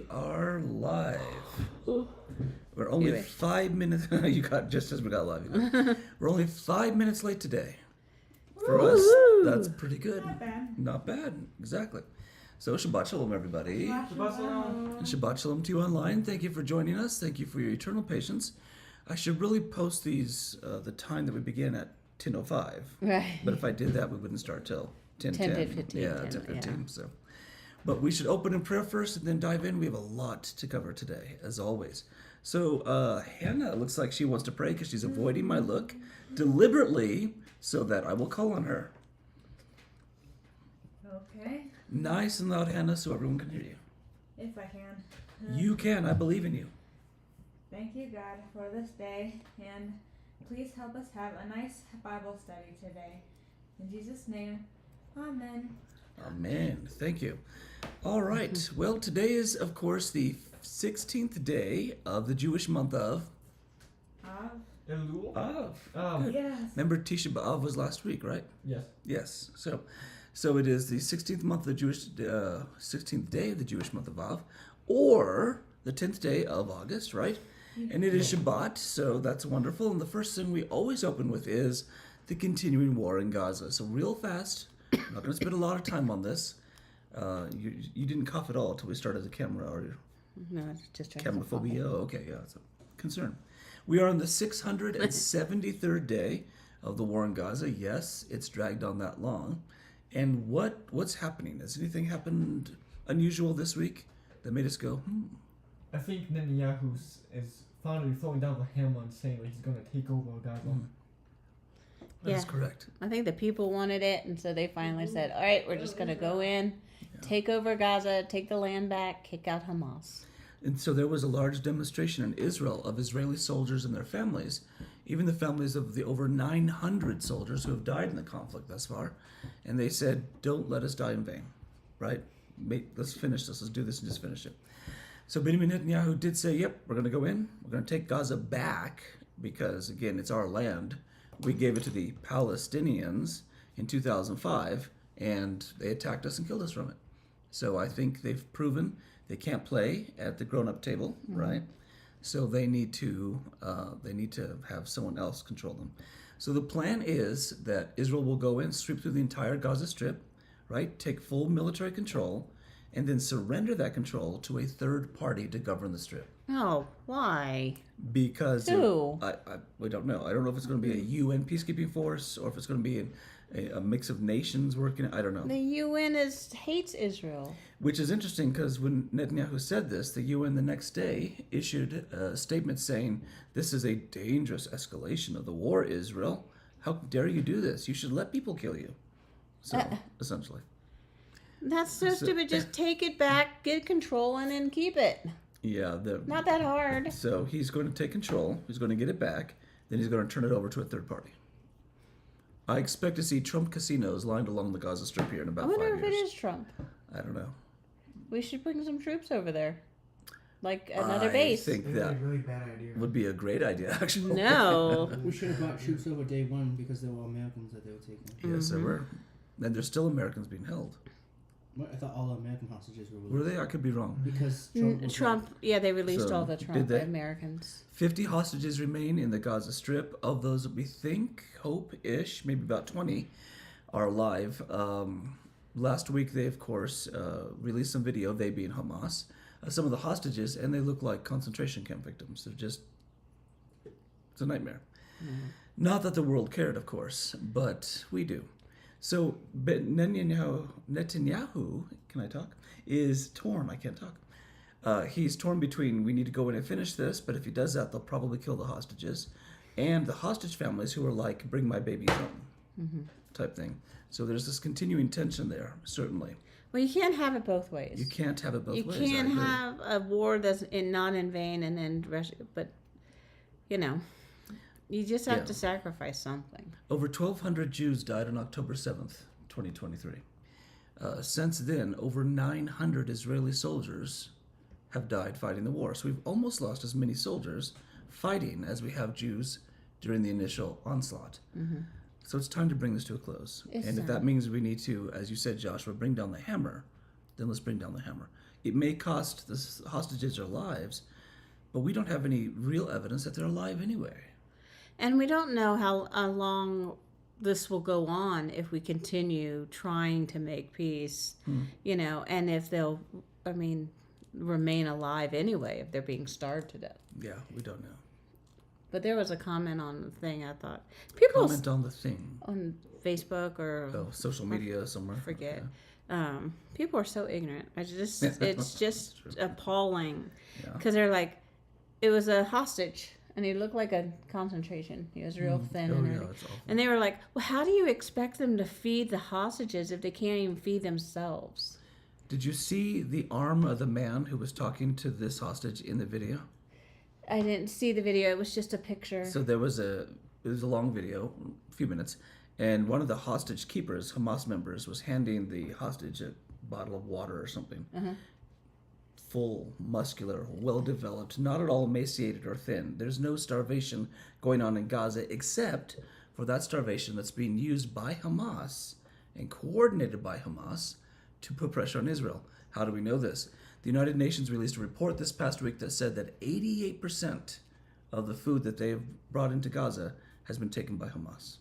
are live. We're only 5 minutes. You got just as we got live. You know. We're only 5 minutes late today. For us, that's pretty good. Not bad. Not bad. Exactly. So Shabbat Shalom, everybody. Shabbat Shalom. And Shabbat Shalom to you online. Thank you for joining us. Thank you for your eternal patience. I should really post these the time that we begin at 10:05. Right. But if I did that, we wouldn't start till 10:10. 10:15. Yeah, 10:15. So. But we should open in prayer first and then dive in. We have a lot to cover today, as always. So Hannah looks like she wants to pray because she's avoiding my look deliberately so that I will call on her. Okay, Nice and loud, Hannah, so everyone can hear you. if I can. You can. I believe in you. Thank you, God, for this day, and please help us have a nice Bible study today. In Jesus' name, Amen. Amen. Thank you. All right. Well, today is, of course, the 16th day of the Jewish month of Elul? Av. Good. Yes. Remember, Tisha B'Av was last week, right? Yes. Yes. So it is the 16th month of the Jewish 16th day of the Jewish month of Av, or the 10th day of August, right? And it is Shabbat, so that's wonderful. And the first thing we always open with is the continuing war in Gaza. So real fast, I'm not going to spend a lot of time on this. You didn't cough at all until we started the camera, or No, it's just trying camera to phobia. Oh, okay, yeah, it's a concern. We are on the 673rd day of the war in Gaza. Yes, it's dragged on that long. And what's happening? Has anything happened unusual this week that made us go, I think Netanyahu is finally throwing down the hammer and saying that he's going to take over Gaza. That's Yeah. correct. I think the people wanted it, and so they finally said, all right, we're just going to go in, take over Gaza, take the land back, kick out Hamas. And so there was a large demonstration in Israel of Israeli soldiers and their families, even the families of the over 900 soldiers who have died in the conflict thus far. And they said, don't let us die in vain, right? Let's finish this. Let's do this and just finish it. So Benjamin Netanyahu did say, yep, we're going to go in. We're going to take Gaza back because, again, it's our land. We gave it to the Palestinians in 2005, and they attacked us and killed us from it. So I think they've proven they can't play at the grown-up table, right? So they need to have someone else control them. So the plan is that Israel will go in, sweep through the entire Gaza Strip, right? Take full military control, and then surrender that control to a third party to govern the Strip. Oh, why? Because Who? we don't know. I don't know if it's going to be a UN peacekeeping force or if it's going to be a mix of nations working. I don't know. The UN hates Israel. Which is interesting because when Netanyahu said this, the UN the next day issued a statement saying, this is a dangerous escalation of the war, Israel. How dare you do this? You should let people kill you. So, essentially. That's so stupid. Just take it back, get control, and then keep it. Yeah. Not that hard. So he's going to take control. He's going to get it back. Then he's going to turn it over to a third party. I expect to see Trump casinos lined along the Gaza Strip here in about I 5 wonder years. if it is Trump. I don't know. We should bring some troops over there. Like another base. I think That'd that be a really bad idea. would be a great idea, actually. No. We should have brought troops over day one because they were all Americans that they were taking. Yes, there were. And there's still Americans being held. What? I thought all American hostages were Were released. they? I could be wrong. Because Trump, yeah, they released So, all the did Trump they? Americans. 50 hostages remain in the Gaza Strip. Of those, we think, hope-ish, maybe about 20, are alive. Last week, they, of course, released some video, they being Hamas, some of the hostages, and they look like concentration camp victims. They're just, it's a nightmare. Not that the world cared, of course, but we do. So Netanyahu, can I talk? Is torn. I can't talk. He's torn between we need to go in and finish this, but if he does that, they'll probably kill the hostages, and the hostage families who are like, bring my babies home, type thing. So there's this continuing tension there, certainly. Well, you can't have it both ways. You can't have it both ways. You I can't agree. have a war that's not in vain and then Russia, but you just have to sacrifice something. Over 1,200 Jews died on October 7th, 2023. Since then, over 900 Israeli soldiers have died fighting the war. So we've almost lost as many soldiers fighting as we have Jews during the initial onslaught. So it's time to bring this to a close. It's and if time. that means we need to, as you said, Joshua, bring down the hammer, then let's bring down the hammer. it may cost the hostages their lives, but we don't have any real evidence that they're alive anyway. And we don't know how long this will go on if we continue trying to make peace, and if they'll, remain alive anyway if they're being starved to death. Yeah, we don't know. But there was a comment on the thing. I thought people Comment on the thing. on Facebook or Social media somewhere. forget. Okay. People are so ignorant. It's just appalling Yeah. because they're like, it was a hostage and he looked like a concentration. He was real thin and everything. It's awful. And they were like, well, how do you expect them to feed the hostages if they can't even feed themselves? Did you see the arm of the man who was talking to this hostage in the video? I didn't see the video. It was just a picture. So it was a long video, a few minutes, and one of the hostage keepers, Hamas members, was handing the hostage a bottle of water or something. Full, muscular, well-developed, not at all emaciated or thin. There's no starvation going on in Gaza except for that starvation that's being used by Hamas and coordinated by Hamas to put pressure on Israel. How do we know this? The United Nations released a report this past week that said that 88% of the food that they've brought into Gaza has been taken by Hamas.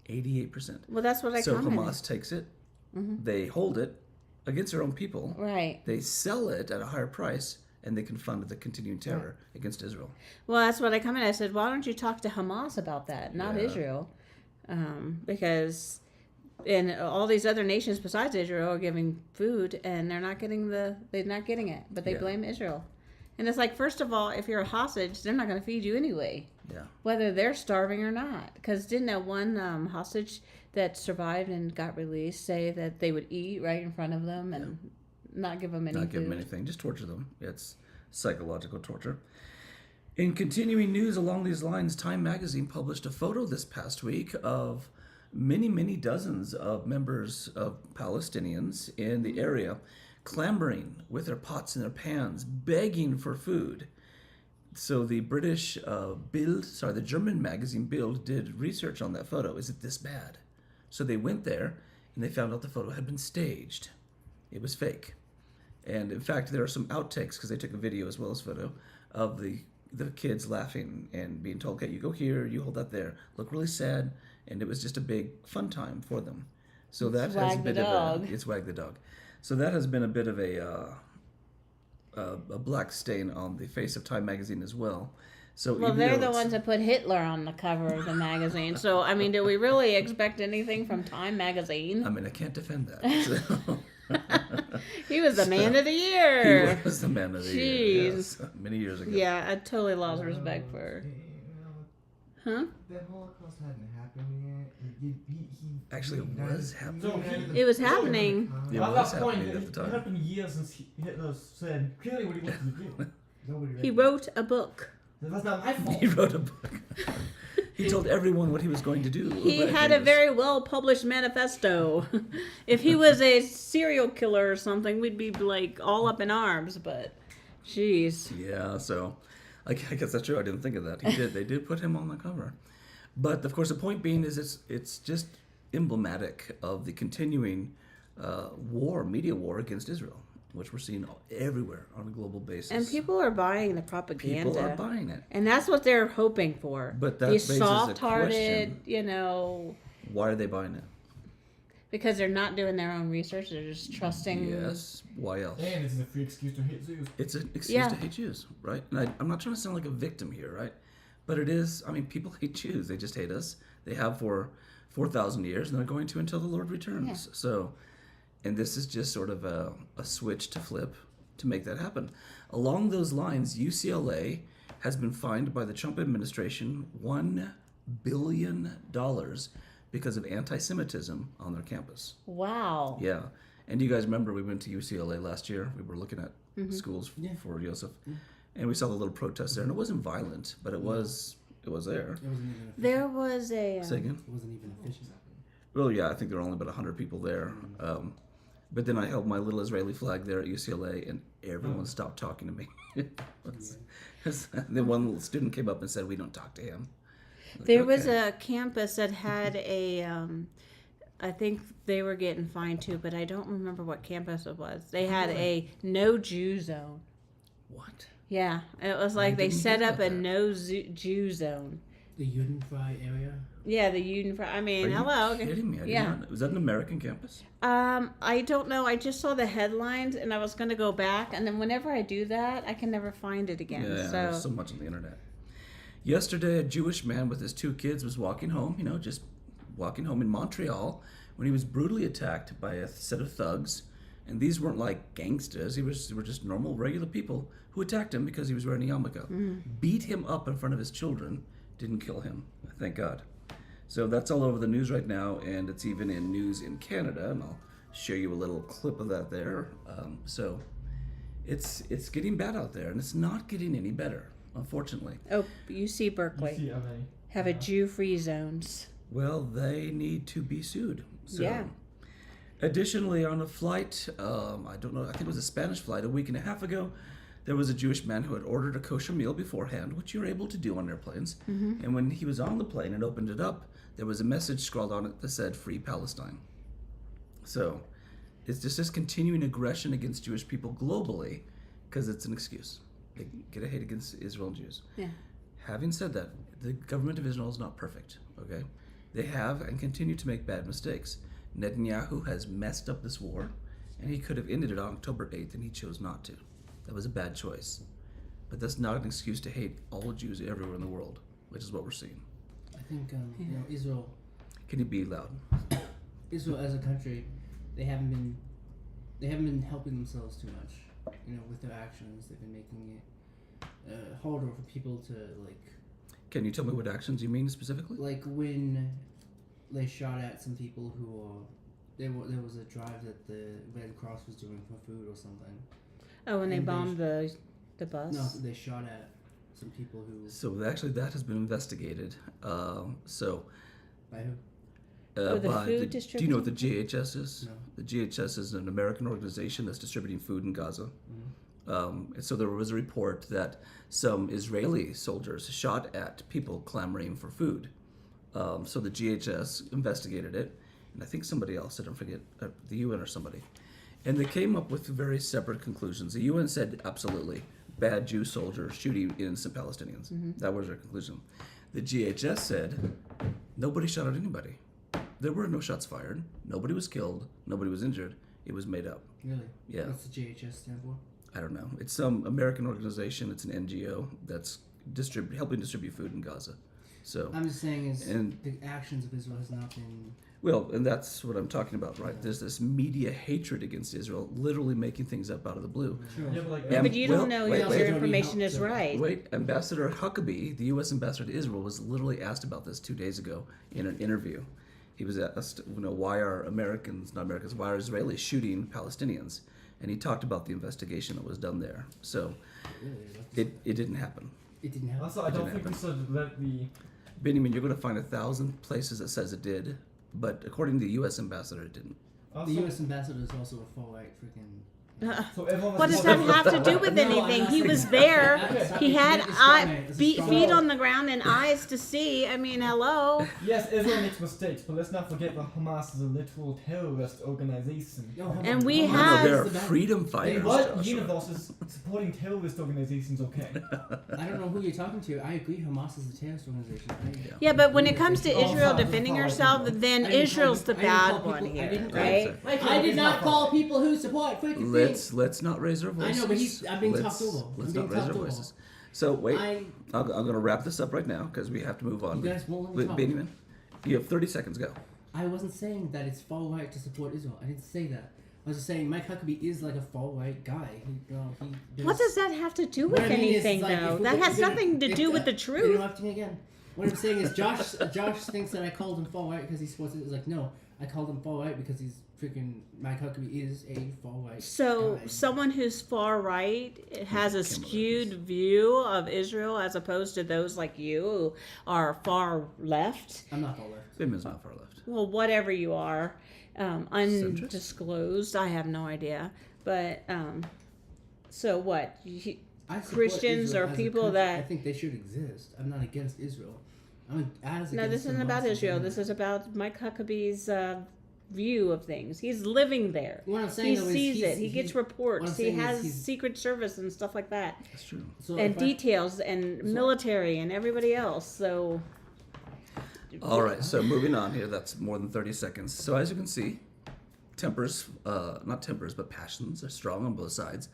88%. Well, that's what I So commented. Hamas takes it, they hold it against their own people, Right. they sell it at a higher price, and they can fund the continuing terror against Israel. Well, that's what I commented. I said, why don't you talk to Hamas about that, not Yeah. Israel? Because and all these other nations besides Israel are giving food, and they're not getting it, but they Yeah. blame Israel. And it's like, first of all, if you're a hostage, they're not going to feed you anyway, Yeah. whether they're starving or not. Because didn't that one hostage that survived and got released say that they would eat right in front of them and not give them any Not food? give them anything, just torture them. It's psychological torture. In continuing news along these lines, Time magazine published a photo this past week of many dozens of members of Palestinians in the area clambering with their pots and their pans, begging for food. So the the German magazine Bild did research on that photo. Is it this bad? So they went there and they found out the photo had been staged. It was fake. And in fact, there are some outtakes, because they took a video as well as photo, of the kids laughing and being told, okay, you go here, you hold that there, look really sad. And it was just a big fun time for them. So that has Wag the been dog. it's wag the dog. So that has been a bit of a black stain on the face of Time magazine as well. So Well, even they're though the it's- ones that put Hitler on the cover of the magazine. So, I mean, do we really expect anything from Time magazine? I mean, I can't defend that. So. He was the man of the year. He was the man of the year. Jeez. Yes, many years ago. Yeah, I totally lost respect for. Huh? That Holocaust hadn't happened yet. He Actually, it was happening. So It was happening. It At was that point, happening at the time. it had been years since Hitler said clearly what he wanted to do. Nobody read He it. wrote a book. That's not my fault. He wrote a book. He told everyone what he was going to do. He But had it a was- very well published manifesto. If he was a serial killer or something, we'd be like all up in arms. But, jeez. Yeah, so I guess that's true. I didn't think of that. They did put him on the cover. But of course, the point being is it's just emblematic of the continuing media war against Israel, which we're seeing everywhere on a global basis. And people are buying the propaganda. People are buying it. And that's what they're hoping for. But that These raises a soft-hearted, question. Why are they buying it? because they're not doing their own research. They're just trusting. Yes. Why else? And it's a free excuse to hate Jews. It's an excuse Yeah. to hate Jews, right? And I'm not trying to sound like a victim here, right? But it is, I mean, people hate Jews. They just hate us. They have for 4,000 years, and they're going to until the Lord returns. Yeah. So, and this is just sort of a switch to flip to make that happen. Along those lines, UCLA has been fined by the Trump administration $1 billion because of anti-Semitism on their campus. Wow. Yeah. And you guys remember we went to UCLA last year. We were looking at schools for Joseph. And we saw the little protest there. And it wasn't violent, but it was there. It wasn't even official. There was a. Say again? It wasn't even official. Well, yeah, I think there were only about 100 people there. But then I held my little Israeli flag there at UCLA, and everyone stopped talking to me. Then one little student came up and said, "We don't talk to him." Like, There was okay. a campus that had a I think they were getting fined too, but I don't remember what campus it was. They had a no Jew zone. What? Yeah, it was like they didn't set hear up about a that. no Jew zone. The Judenfrei area. Yeah, the Uden. I mean, Are hello. you kidding me? I did Yeah. not know. Was that an American campus? I don't know. I just saw the headlines, and I was going to go back, and then whenever I do that, I can never find it again. Yeah, so there's so much on the internet. Yesterday, a Jewish man with his 2 kids was walking home, just walking home in Montreal, when he was brutally attacked by a set of thugs. And these weren't like gangsters. They were just normal, regular people who attacked him because he was wearing a yarmulke. Beat him up in front of his children. Didn't kill him, thank God. So that's all over the news right now, and it's even in news in Canada, and I'll show you a little clip of that there. So it's getting bad out there, and it's not getting any better, unfortunately. oh, UC Berkeley You see, have a Jew-free zones. Well, they need to be sued. So, Yeah. Additionally, on a flight, I don't know, I think it was a Spanish flight a week and a half ago, there was a Jewish man who had ordered a kosher meal beforehand, which you're able to do on airplanes. And when he was on the plane and opened it up, there was a message scrawled on it that said, "Free Palestine." So it's just this continuing aggression against Jewish people globally because it's an excuse. They get a hate against Israel and Jews. Yeah. Having said that, the government of Israel is not perfect, okay? They have and continue to make bad mistakes. Netanyahu has messed up this war, and he could have ended it on October 8th, and he chose not to. That was a bad choice. But that's not an excuse to hate all Jews everywhere in the world, which is what we're seeing. I think Israel Can you be loud? as a country, they haven't been helping themselves too much. With their actions, they've been making it harder for people to Can you tell me what actions you mean specifically? like when they shot at some people who there was a drive that the Red Cross was doing for food or something. Oh, when they And they bombed the bus. No, they shot at some people who So actually that has been investigated. So by who? Oh, the by food do you know what the distributing? GHS is? No. The GHS is an American organization that's distributing food in Gaza. Mm-hmm. And so there was a report that some Israeli soldiers shot at people clamoring for food. So the GHS investigated it, and I think somebody else, I don't forget, the UN or somebody. And they came up with very separate conclusions. The UN said, absolutely, bad Jew soldiers shooting innocent Palestinians. That was their conclusion. The GHS said, nobody shot at anybody. There were no shots fired. Nobody was killed. Nobody was injured. It was made up. Really? Yeah. What's the GHS stand for? I don't know. It's some American organization. It's an NGO that's helping distribute food in Gaza. So, I'm just saying And- the actions of Israel has not been. well, and that's what I'm talking about, right? There's this media hatred against Israel, literally making things up out of the blue. Sure. Yeah, but like, Yeah, But you well, don't know wait, if wait. your Don't need information help is to- right. Wait, Ambassador Huckabee, the U.S. ambassador to Israel, was literally asked about this 2 days ago in an interview. He was asked, why are why are Israelis shooting Palestinians? And he talked about the investigation that was done there. So Really? it didn't happen. It didn't happen. also, I don't didn't think we should let the Benjamin, you're going to find 1,000 places that says it did, but according to the U.S. ambassador, it didn't. also, The U.S. ambassador is also a far-right freaking. so everyone was What does supposed that to- have to do with No, I'm anything? not He saying was that. there. That's- He had it's a straw man. It's a straw feet man. on the ground and eyes to see. I mean, hello. Yes, Israel makes mistakes, but let's not forget that Hamas is a literal terrorist organization. No, hold And on. we Hamas No, have- they're is the bad- freedom fighters. What Joshua. universe is supporting terrorist organizations okay? I don't know who you're talking to. I agree. Hamas is a terrorist organization. Yeah, but when it comes to Oh, Israel sorry, defending sorry, herself, sorry. then I didn't Israel's call the people- I didn't bad call one people- I here, didn't- right? I did not call people who support freaking things. Let's not raise our voices. I know, but I'm being Let's- talked over. Let's I'm not being raise our talked over. voices. So wait, I, I'm going to wrap this up right now because we have to move on. you guys won't let me Wait, talk. Benjamin, you have 30 seconds. Go. I wasn't saying that it's far right to support Israel. I didn't say that. I was just saying Mike Huckabee is like a far right guy. What does that have to do with What I mean is, anything, like, though? if we- That if has we're nothing to gonna- do with the You're truth. interrupting again. What I'm saying is Josh thinks that I called him far right because he supports it. It's like, no, I called him far right because he's freaking Mike Huckabee is a far right So guy. someone who's far right has a skewed view of Israel as opposed to those like you who are far left. I'm not far left. Benjamin's not far left. Well, whatever you are, undisclosed. I have no idea. But so what? I support Christians Israel or as a people country. that- I think they should exist. I'm not against Israel. I'm as No, against this isn't Hamas about as Israel. anyone. This is about Mike Huckabee's view of things. He's living there. What I'm saying He though is sees he's- it. He gets what reports. I'm He saying is has he's- Secret Service and stuff like that, That's true. So and if details, and military, and everybody else. So, All right, so moving on here. That's more than 30 seconds. So as you can see, not tempers, but passions are strong on both sides.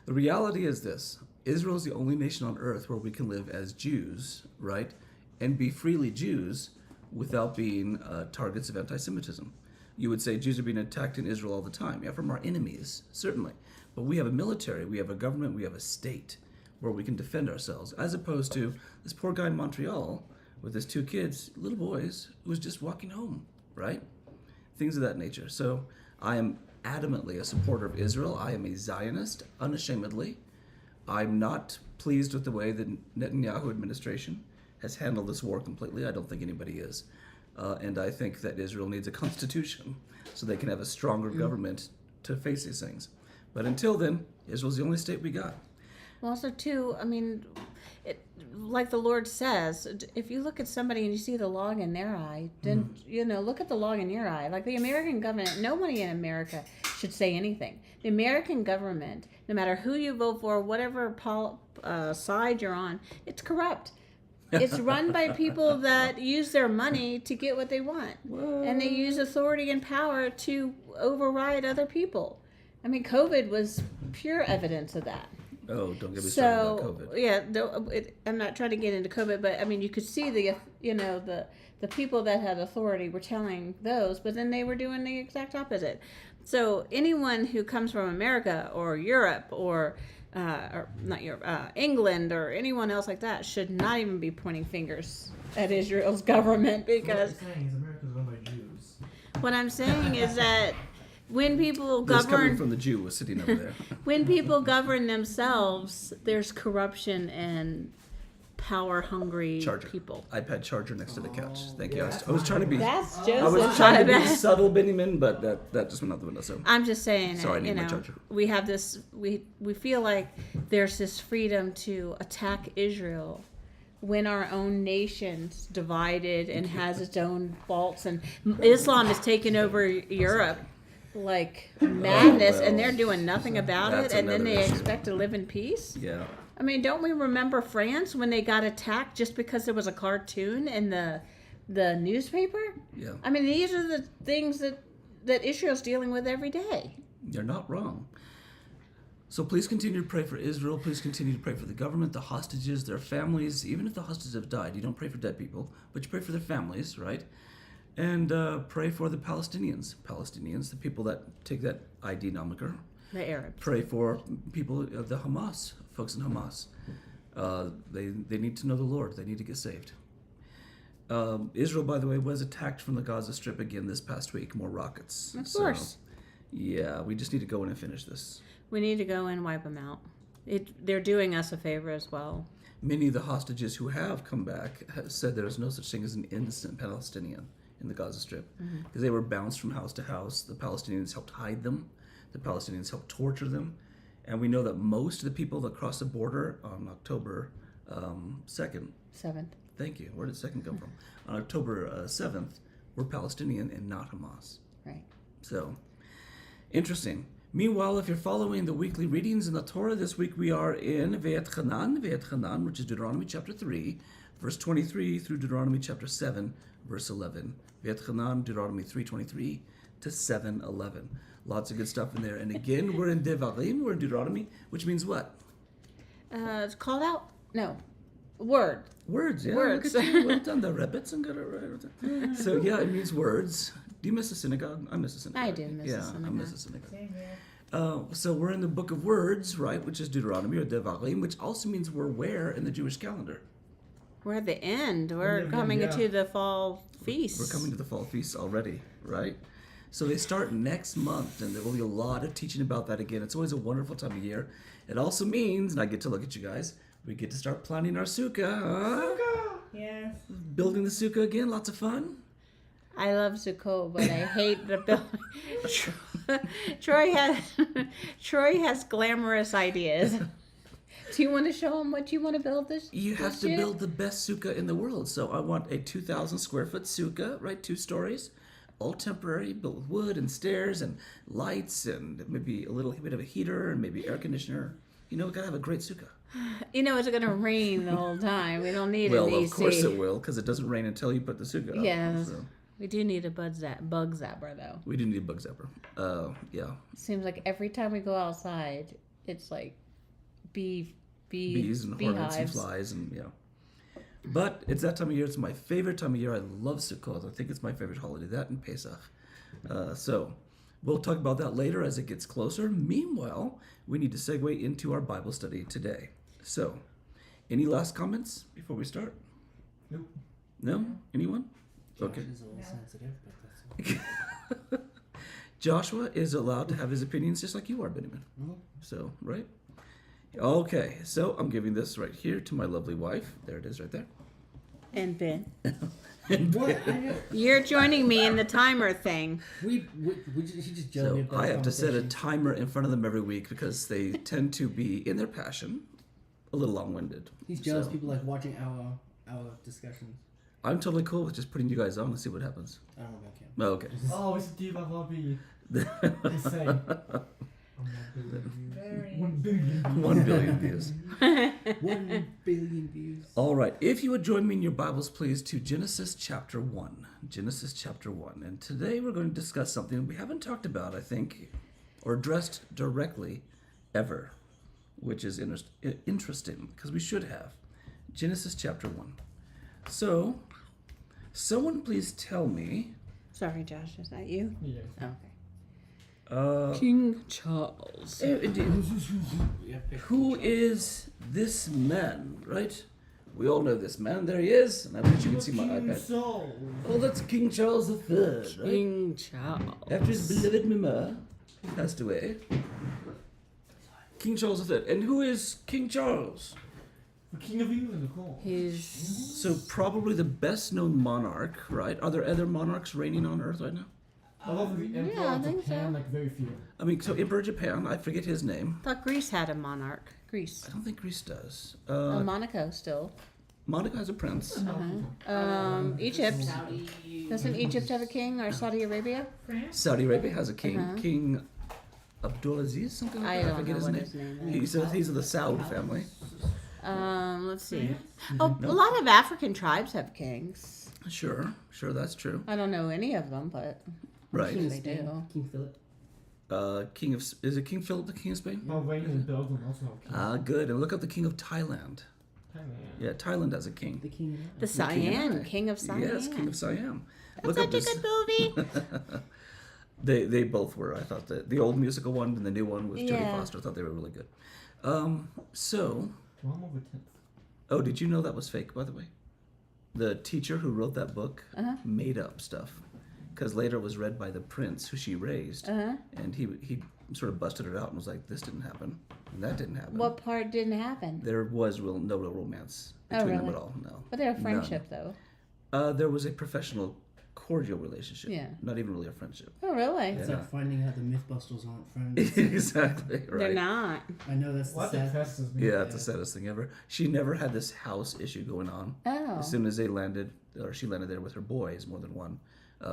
The reality is this. Israel is the only nation on earth where we can live as Jews, right? And be freely Jews without being targets of anti-Semitism. You would say Jews are being attacked in Israel all the time. Yeah, from our enemies, certainly. But we have a military, we have a government, we have a state where we can defend ourselves, as opposed to this poor guy in Montreal with his 2 kids, little boys, who was just walking home, right? Things of that nature. So I am adamantly a supporter of Israel. I am a Zionist, unashamedly. I'm not pleased with the way the Netanyahu administration has handled this war completely. I don't think anybody is. And I think that Israel needs a constitution so they can have a stronger government to face these things. But until then, Israel's the only state we got. well, also too, I mean, like the Lord says, if you look at somebody and you see the log in their eye, then look at the log in your eye. Like the American government, nobody in America should say anything. The American government, no matter who you vote for, whatever side you're on, it's corrupt. It's run by people that use their money to get what they want. And they use authority and power to override other people. I mean, COVID was pure evidence of that. Oh, don't get me started about COVID. Yeah, I'm not trying to get into COVID, but I mean, you could see the people that had authority were telling those, but then they were doing the exact opposite. So anyone who comes from America or Europe or not Europe, England or anyone else like that should not even be pointing fingers at Israel's government, because What I'm saying is America's run by Jews. what I'm saying is that when people This coming govern, from the Jew was sitting over there. when people govern themselves, there's corruption and power-hungry Charger. people. iPad charger next to the couch. Thank you. yeah, I was trying to be. That's I Joseph. was trying to be subtle, Benjamin, but that just went out the window. So I'm just saying, Sorry, I need my charger. we have this. We feel like there's this freedom to attack Israel when our own nation's divided and has its own faults, and Islam is taking over Europe like madness, well, and they're doing nothing about it, that's and then another they issue. expect to live in peace. yeah. I mean, don't we remember France when they got attacked just because there was a cartoon in the newspaper? Yeah, I mean, these are the things that Israel's dealing with every day. you're not wrong. So please continue to pray for Israel. Please continue to pray for the government, the hostages, their families. Even if the hostages have died, you don't pray for dead people, but you pray for their families, right? And pray for the Palestinians, the people that take that ID moniker. The Arabs. Pray for people of the Hamas, folks in Hamas. They need to know the Lord. They need to get saved. Israel, by the way, was attacked from the Gaza Strip again this past week. More rockets. Of course. Yeah, we just need to go in and finish this. We need to go and wipe them out. They're doing us a favor as well. Many of the hostages who have come back have said there is no such thing as an innocent Palestinian in the Gaza Strip, because they were bounced from house to house. The Palestinians helped hide them. The Palestinians helped torture them. And we know that most of the people that crossed the border on October 2nd, 7th. thank you, where did 2nd come from? On October 7th, were Palestinian and not Hamas. Right. So, interesting. Meanwhile, if you're following the weekly readings in the Torah, this week we are in Ve'etchanan, which is Deuteronomy chapter 3, verse 23 through Deuteronomy chapter 7, verse 11. Ve'etchanan, Deuteronomy 3:23 to 7:11. Lots of good stuff in there. And again, we're in Devarim, we're in Deuteronomy, which means what? It's called out? No. Word. Words, yeah. Words. Look at you. Well done. The Rebbits and got it right. So, yeah, it means words. Do you miss the synagogue? I miss the synagogue. I do miss the I synagogue. miss the synagogue. Same here. So we're in the book of words, right, which is Deuteronomy or Devarim, which also means we're where in the Jewish calendar? We're at the end. We're Yeah, coming yeah. into the fall feast. We're coming to the fall feasts already, right? So they start next month, and there will be a lot of teaching about that again. It's always a wonderful time of year. It also means, and I get to look at you guys, we get to start planning our sukkah, huh? Yes. Building the sukkah again, lots of fun. I love Sukkot, but I hate the building. Troy has glamorous ideas. Do you want to show him what you want to build this? You have this to year? build the best sukkah in the world. So I want a 2,000 square foot sukkah, right? 2 stories. all temporary, built with wood and stairs and lights and maybe a little bit of a heater and maybe air conditioner. You know, we gotta have a great sukkah. You know, it's going to rain the whole time. We don't need Well, an AC. of course it will, because it doesn't rain until you put the sukkah up. Yes. So We do need a bug zapper, though. we do need a bug zapper. Yeah. Seems like every time we go outside, it's like bees Bees and hornets and beehives. flies and But it's that time of year. It's my favorite time of year. I love Sukkot. I think it's my favorite holiday. That and Pesach. So we'll talk about that later as it gets closer. Meanwhile, we need to segue into our Bible study today. So, any last comments before we start? Nope. No? Anyone? Josh Okay. is a little sensitive, but that's Joshua is allowed to have his opinions just like you are, Benjamin. Mhm. So, right? Okay, so I'm giving this right here to my lovely wife. There it is right there. And Ben, What? you're joining me in the timer thing. we she just So joked about I this have to set a conversation. timer in front of them every week because they tend to be, in their passion, a little long-winded. He's jealous. So People like watching our discussions. I'm totally cool with just putting you guys on and see what happens. I don't know about Cam. Oh, okay. Oh, it's Diva Hobby. Insane. I'm not believing Very. you. 1 billion. 1 billion views. 1 billion views. All right. If you would join me in your Bibles, please, to Genesis chapter 1. Genesis chapter 1. And today we're going to discuss something we haven't talked about, I think, or addressed directly ever, which is interesting because we should have. Genesis chapter 1. So, someone please tell me, Sorry, Josh, is that you? Yeah. Oh, okay. King Charles. indeed, We have picked who is this man, right? We all know this man. There he is. And I bet you can see my iPad. So, Oh, that's King Charles III, right? King Charles. After his beloved mama passed away. King Charles III. And who is King Charles? the King of England, of course. He's So probably the best known monarch, right? Are there other monarchs reigning on Earth right now? I love the Emperor yeah, I of think Japan, so. like very few. I mean, so Emperor of Japan, I forget his name. thought Greece had a monarch. Greece. I don't think Greece does. Monaco still. Monaco has a prince. Egypt. Saudi. Doesn't Egypt have a king or Saudi Arabia? France? Saudi Arabia has a king. Uh-huh. King Abdulaziz, something like I that. I don't forget know his what name. his name is. He's of the Saud family. Let's see. France? Oh, a lot of African tribes have kings. Sure, that's true. I don't know any of them, but Right. They do. King Philip. Is it King Philip the King of Spain? Bahrain and Belgium also have kings. Ah, good. And look up the King of Thailand. Thailand. Yeah, Thailand has a king. The king. The King and Siam, I. King of Siam. Yes, King of Siam. That's Look such up a this. good movie. They both were. I thought the old musical one and the new one with Jodie Yeah. Foster. I thought they were really good. So, Well, I'm over 10th. oh, did you know that was fake, by the way? The teacher who wrote that book Uh-huh. made up stuff. Because later it was read by the prince who she raised. Uh-huh. And he sort of busted it out and was like, this didn't happen. And that didn't happen. What part didn't happen? There was no real romance Oh, between them really? at all. No. But they're a None. friendship, though. There was a professional, cordial relationship. Yeah. Not even really a friendship. Oh, really? It's Yeah. like finding out the Mythbusters aren't friends. Exactly. Right. They're not. I know that's the What sad. depresses me? Yeah, it's the saddest thing ever. She never had this house issue going on. Oh. As soon as they landed, or she landed there with her boys, more than one,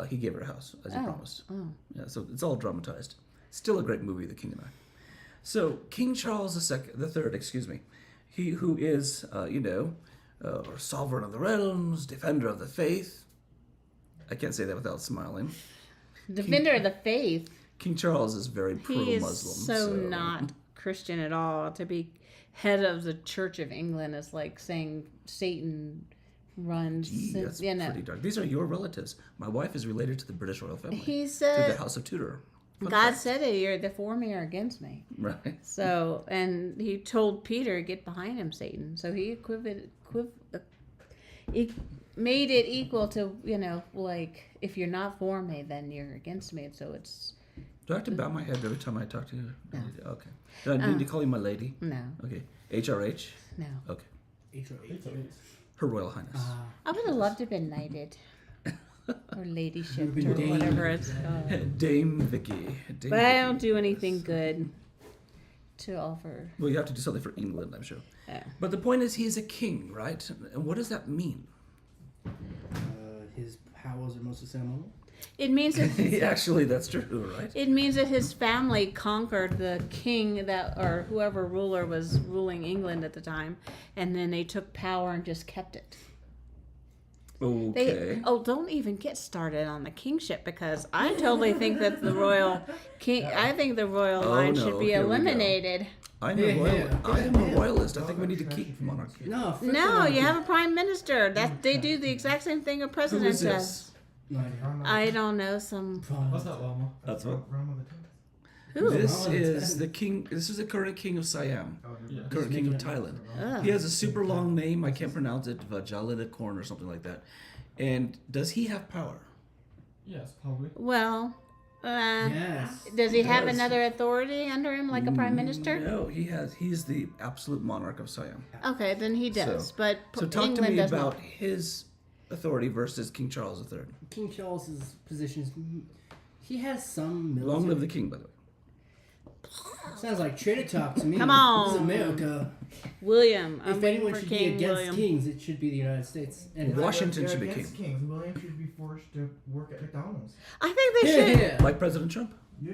he gave her a house, as he Oh. promised. Oh. Yeah, so it's all dramatized. Still a great movie, The King and I. So, King Charles III, excuse me, he who is, sovereign of the realms, defender of the faith. I can't say that without smiling. Defender of the faith. King Charles is very He is pro-Muslim. so not Christian at all. To be head of the Church of England is like saying Satan runs. Gee, that's you know. pretty dark. These are your relatives. My wife is related to the British royal family. He to the said, House of Tudor. Fun God fact. said it, you're the for me or against me. Right. So, and he told Peter, get behind him, Satan. So he he made it equal to, like, if you're not for me, then you're against me. So it's, Do I have to bow my head every time I talk to you? No. Okay. Do I need to call you my lady? no, Okay. HRH? no. Okay. HRH. Her Royal Highness. I would have loved to have been knighted. Or ladyship, You've or been whatever damed. it's called. Dame Vicky. Dame But I Vicky. don't do anything good to offer. Well, you have to do something for England, I'm sure. Yeah. But the point is, he's a king, right? And what does that mean? His powers are mostly ceremonial. It means that Actually, that's true, right? it means that his family conquered the king that or whoever ruler was ruling England at the time, and then they took power and just kept it. Okay. Don't even get started on the kingship because I totally think that the royal king. I think the royal line no, should be here we go. eliminated. I'm Yeah, a royal. yeah. I am a royalist. I think we need to keep monarchy. No, frick No, monarchy. you have a prime minister. That they do the exact same thing a Who president is does. this? No idea. I don't know some. What's that, Lama? That's what. Rama the 10th. Who? This Rama the is 10th. the king. This is the current king of Siam, Yeah. current king of Thailand. Oh. He has a super long name. I can't pronounce it. Vajalidakorn or something like that. And does he have power? Yes, probably. Well, Yes. does he have does. another authority under him, like a prime minister? No, he has. He's the absolute monarch of Siam. Okay, then he does. So- But So talk England to me does about not. his authority versus King Charles III. King Charles's positions. He has some military. Long live the king, by the way. Sounds like traitor talk to me. Come on. This is America. William. I'm If waiting anyone for should King be against William. kings, it should be the United States. And Washington They're should be against king. kings. William should be forced to work at McDonald's. I think they should. yeah. Like President Trump. Yeah.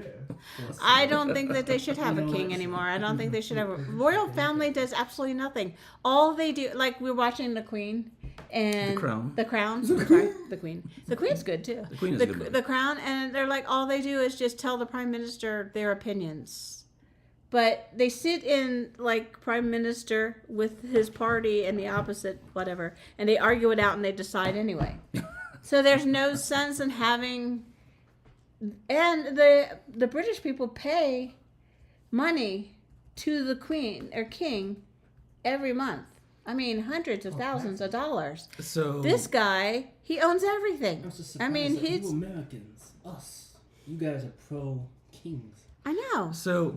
I don't think that they should have a You know king what? anymore. I don't think they should have a royal family does absolutely nothing. All they do, like we're watching the Queen and The Crown. The Crown. Sorry, the Queen. The Queen's good too. The Queen is a good movie. The Crown, and they're like all they do is just tell the Prime Minister their opinions. But they sit in like Prime Minister with his party and the opposite, whatever, and they argue it out and they decide anyway. So there's no sense in having. And the British people pay money to the Queen or King every month. I mean, hundreds of thousands of dollars. So This guy, he owns everything. I'm just I mean, surprised that he's. you Americans, us, you guys are pro kings. I know. So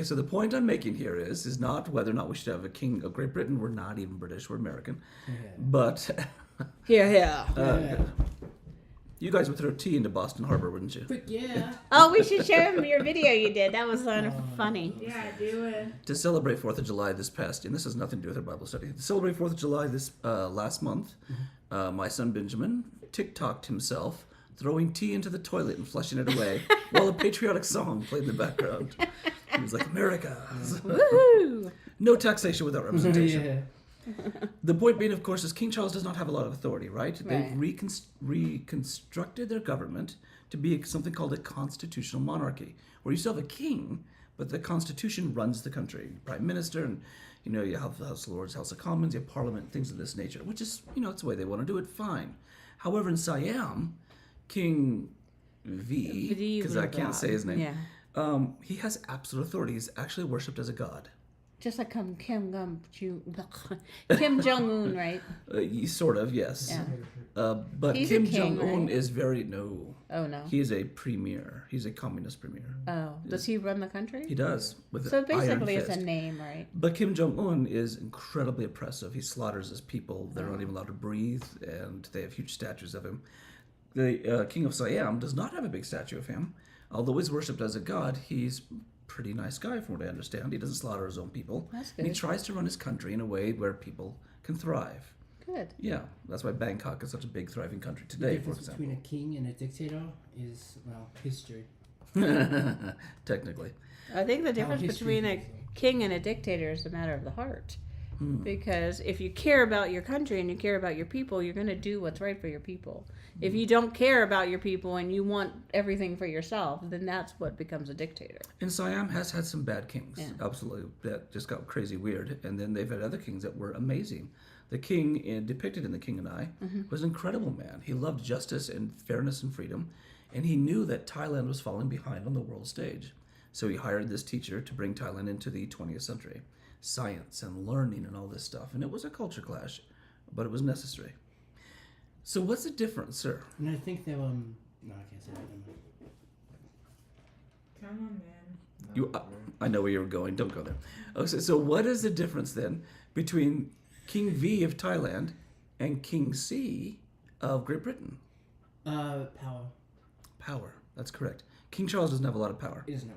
so the point I'm making here is not whether or not we should have a king of Great Britain. We're not even British. We're American. Yeah. But Here. Yeah. you guys would throw tea into Boston Harbor, wouldn't you? Frick yeah. Oh, we should show him your video you did. That was funny. Yeah, do it. To celebrate 4th of July this past, and this has nothing to do with our Bible study. To celebrate 4th of July this last month, my son Benjamin TikToked himself throwing tea into the toilet and flushing it away while a patriotic song played in the background. He was like, America. Woohoo! No taxation without representation. Yeah. The point being, of course, is King Charles does not have a lot of authority, right? Right. They've reconstructed their government to be something called a constitutional monarchy, where you still have a king, but the constitution runs the country. Prime minister, and you have the House of Lords, House of Commons, you have Parliament, things of this nature, which is, it's the way they want to do it, fine. However, in Siam, King V, because I can't say his name, Yeah. he has absolute authority. He's actually worshipped as a god. Just like Kim Jong Un, right? Sort of, yes. Yeah. But He's a Kim king, Jong-un right? is no. Oh no. He is a premier. He's a communist premier. Oh, does he run the country? He does. With So an iron basically, it's a fist. name, right? But Kim Jong-un is incredibly oppressive. He slaughters his people. They're not even allowed to breathe, and they have huge statues of him. The king of Siam does not have a big statue of him. Although he's worshipped as a god, he's a pretty nice guy from what I understand. He doesn't slaughter his own people. That's And he good. tries to run his country in a way where people can thrive. Good. Yeah, that's why Bangkok is such a big, thriving country The today, for difference example. between a king and a dictator is, well, history. Technically. I think the difference history between a is. king and a dictator is a matter of the heart. Because if you care about your country and you care about your people, you're going to do what's right for your people. If you don't care about your people and you want everything for yourself, then that's what becomes a dictator. And Siam has had some bad kings, Yeah. absolutely, that just got crazy weird. And then they've had other kings that were amazing. The king depicted in The King and I was an incredible man. He loved justice and fairness and freedom, and he knew that Thailand was falling behind on the world stage. So he hired this teacher to bring Thailand into the 20th century. Science and learning and all this stuff. And it was a culture clash, but it was necessary. So what's the difference, sir? And I think that, no, I can't say that. Come on, man. You, I know where you're going. Don't go there. Okay, so what is the difference then between King V of Thailand and King C of Great Britain? Power. Power. That's correct. King Charles doesn't have a lot of power. He doesn't know.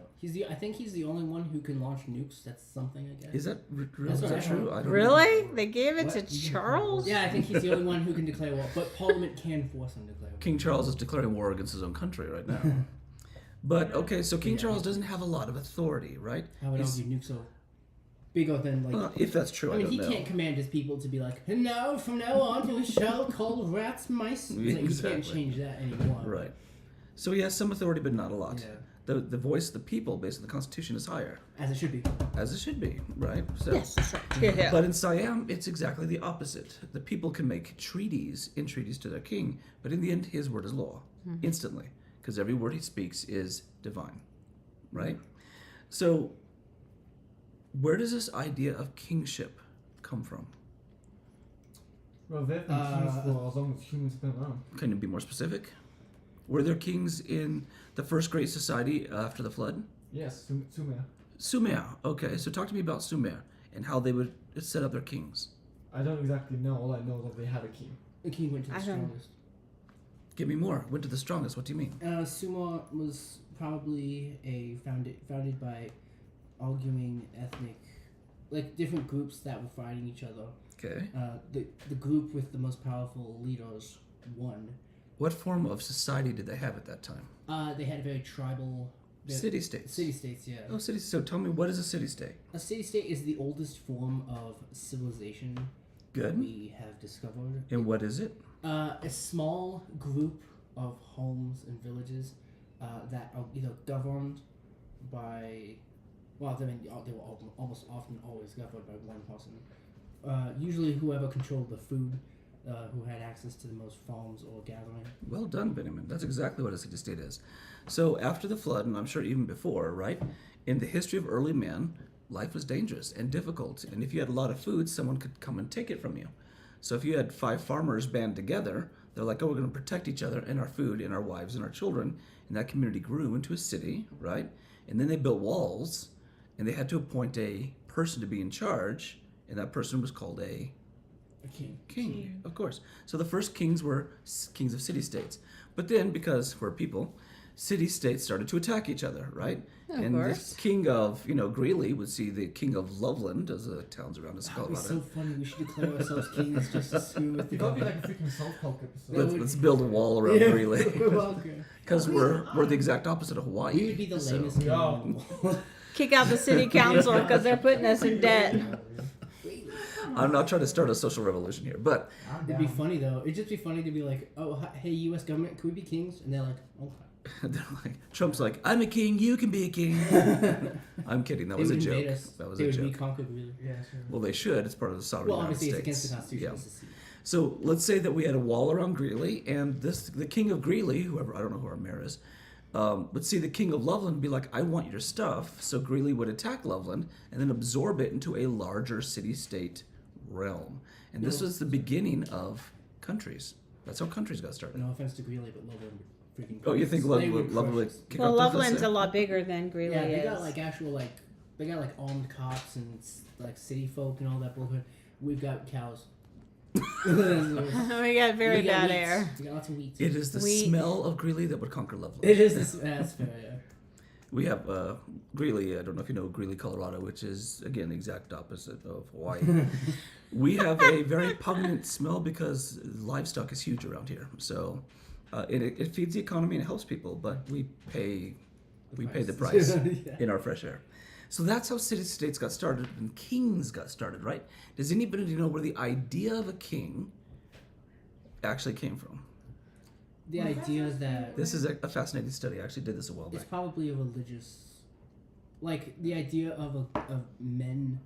I think he's the only one who can launch nukes. That's something, I guess. Is that That's is what that I true? heard. I don't know. Really? They gave it What? to Charles? Yeah, I think he's the only one who can declare war. But Parliament can force him to declare war. King Charles is declaring war against his own country right now. But okay, so King Charles doesn't have a lot of authority, right? I would He's- argue nukes are bigger than like. well, if that's true, I I mean, don't he know. can't command his people to be like, and now from now on we shall call rats mice. It's like, Exactly. You can't change that anymore. Right. So he has some authority, but not a lot. Yeah. The voice of the people, based on the Constitution, is higher, As it should be. as it should be, right? So, Yes, that's right. Yeah. But in Siam, it's exactly the opposite. The people can make treaties to their king, but in the end, his word is law, instantly, because every word he speaks is divine, right? So, where does this idea of kingship come from? Well, they've been kings for as long as humans have been around. Can you be more specific? Were there kings in the first great society after the flood? Yes, Sumer. Sumer. Okay, so talk to me about Sumer and how they would set up their kings. I don't exactly know. All I know is that they had a king. The king went to the I don't- strongest. Give me more. Went to the strongest. What do you mean? Sumer was probably founded by arguing ethnic, like different groups that were fighting each other. Okay. The group with the most powerful leaders won. What form of society did they have at that time? They had a very tribal. City-states. City-states, yeah. Oh, city. So tell me, what is a city-state? A city-state is the oldest form of civilization Good. we have discovered. And what is it? A small group of homes and villages that are either governed by, well, they were almost often always governed by one person. Usually whoever controlled the food, who had access to the most farms or gathering. Well done, Benjamin. That's exactly what a city-state is. So after the flood, and I'm sure even before, right? In the history of early man, life was dangerous and difficult. And if you had a lot of food, someone could come and take it from you. So if you had 5 farmers band together, they're like, oh, we're going to protect each other and our food and our wives and our children. And that community grew into a city, right? And then they built walls, and they had to appoint a person to be in charge, and that person was called a king, of course. So the first kings were kings of city-states. But then, because we're people, city-states started to attack each other, right? Of and course. the king of, Greeley would see the king of Loveland, as the towns around us That call would be it. so funny. We should declare ourselves kings just to screw with the It could be like a freaking South Park episode. Let's build a wall around Greeley. Okay. Because we're the exact opposite of Hawaii. We would be the So- lamest king Yeah. in the world. Kick out the city council because they're putting us in debt. I'm not trying to start a social revolution here, but It'd be funny though. It'd just be funny to be like, "Oh, hey, U.S. government, can we be kings?" And they're like, "Okay." they're like, Trump's like, I'm a king, you can be a king. I'm kidding. That They was a would joke. invade us. That was They a would joke. reconquer Greeley. Yeah, sure. Well, they should. It's part of the sovereign Well, United obviously, States. it's against the Constitution. Yeah. It's a secret. So let's say that we had a wall around Greeley, and the king of Greeley, whoever, I don't know who our mayor is, would see the king of Loveland and be like, I want your stuff. So Greeley would attack Loveland and then absorb it into a larger city-state realm. And this was the beginning of countries. That's how countries got started. No offense to Greeley, but Loveland freaking. Oh, you think they Loveland would would crush us. kick Well, out the Loveland's Hudson? a lot bigger than Greeley Yeah, they is. got like actual they got like armed cops and like city folk and all that bullshit. We've got cows. we got very We got bad wheats. air. We got lots of wheat. It is the We- smell of Greeley that would conquer Loveland. It is this. That's fair. Yeah. We have Greeley, I don't know if you know Greeley, Colorado, which is, again, the exact opposite of Hawaii. We have a very pungent smell because livestock is huge around here. So it feeds the economy and it helps people, but we pay the price Yeah. in our fresh air. So that's how city-states got started and kings got started, right? Does anybody know where the idea of a king actually came from? The idea that This is a fascinating study. I actually did this a while it's back. probably a religious, like the idea of men,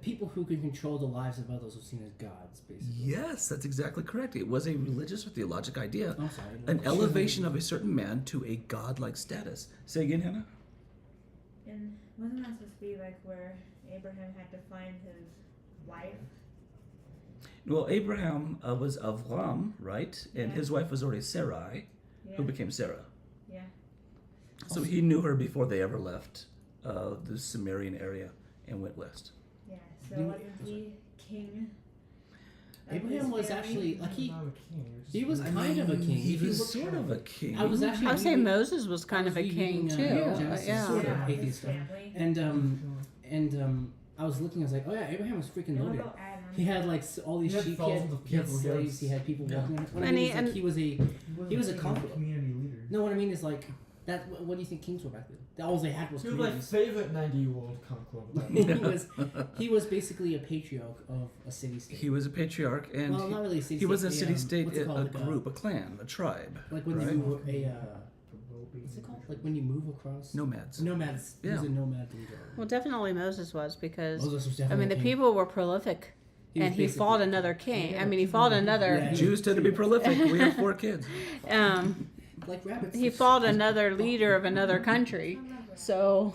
people who can control the lives of others are seen as gods, basically. Yes, that's exactly correct. It was a religious or theologic idea. I'm sorry. An elevation of a certain man to a godlike status. Say again, Hannah? And wasn't that supposed to be like where Abraham had to find his wife? Well, Abraham was Avram, right? And Yeah. his wife was already Sarai, Yeah. who became Sarah. Yeah. So he knew her before they ever left the Sumerian area and went west. Yeah. So You- wasn't he king? Abraham was actually like Not a king. he was kind of a king. He If you was look- sort of a king. I was actually I would say reading- Moses was kind I of was a king reading, too. Genesis, Yeah. sort of Yeah, his atheist stuff. family. And I was looking. I was like, oh yeah, Abraham was freaking What loaded. about Adam? He had like all these He had sheep. thousands of He had people, slaves. yes. He had people Yeah. walking. What I And mean he- is like and- he was a king, conqueror. community leader. No, what I mean is like that. What do you think kings were back then? All they had was He was like communities. favorite 90-year-old conqueror. he was basically a patriarch of a city state. He was a patriarch, and well, not really a city he was a state. city-state, what's it called? a Like group, a clan, a tribe. Like when right? you move what's it called? Like when you move across. Nomads. Nomads. He was Yeah. a nomad leader. Well, definitely Moses was because Moses was I definitely mean the a king. people were prolific, He was and he basically- fought another king. I mean he fought another. Yeah. Jews tend to be prolific. We have 4 kids. like rabbits. He fought another leader of another country. So,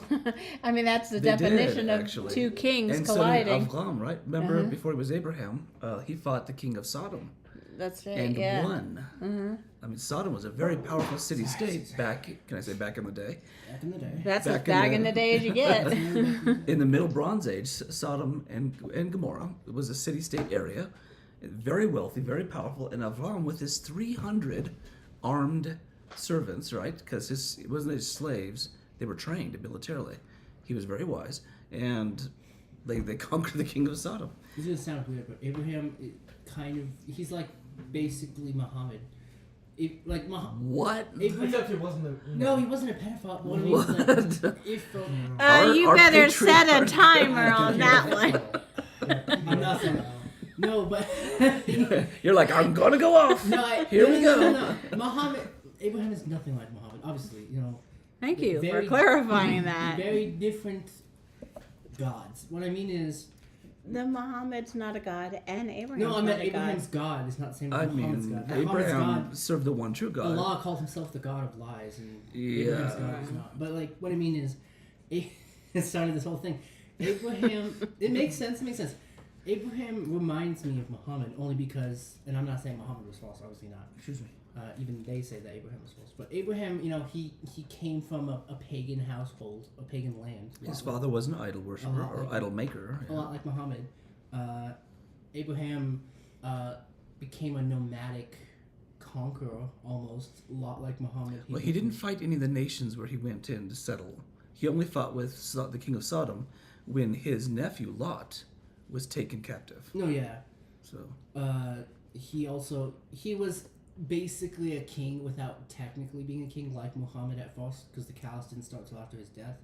I mean that's the They did, definition of actually. 2 kings And colliding. so did Avram, right? Remember, Uh-huh. before he was Abraham, he fought the king of Sodom That's right. and yeah. won. hmm I mean, Sodom was a very powerful city-state back. Can I say back in the day? Back in the day. That's Back as in back the- in the day as you get. In the Middle Bronze Age, Sodom and Gomorrah was a city-state area, very wealthy, very powerful. And Avram, with his 300 armed servants, right? Because it wasn't his slaves; they were trained militarily. He was very wise, and they conquered the king of Sodom. This is gonna sound weird, but Abraham, he's like basically Muhammad. What? Except he wasn't a... No, he wasn't a pedophile. But what I mean is like, if You Our better set a patriarch- timer on that one. I'm not saying no, but You're like, I'm gonna go off. no, Here we go. No. Abraham is nothing like Muhammad. Obviously, Thank you for Very- clarifying that. very different gods. What I mean is, The Muhammad's not a god, and Abraham's no, I not meant a Abraham's God is not the same as I Muhammad's mean, God. Muhammad's Abraham God, served the one true God. Allah called himself the God of lies, and Yeah. Abraham's God is not. But like, what I mean is, it started this whole thing. Abraham, it makes sense. It makes sense. Abraham reminds me of Muhammad only because, and I'm not saying Muhammad was false. Obviously not. Excuse me. Even they say that Abraham was false. But Abraham, he came from a pagan household, a pagan land. His father was an idol worshiper or idol maker. A lot like Muhammad. Abraham became a nomadic conqueror, almost a lot like Muhammad. Well, he didn't fight any of the nations where he went in to settle. He only fought with the king of Sodom when his nephew Lot was taken captive. No, yeah. So He was basically a king without technically being a king, like Muhammad at first, because the caliphs didn't start till after his death.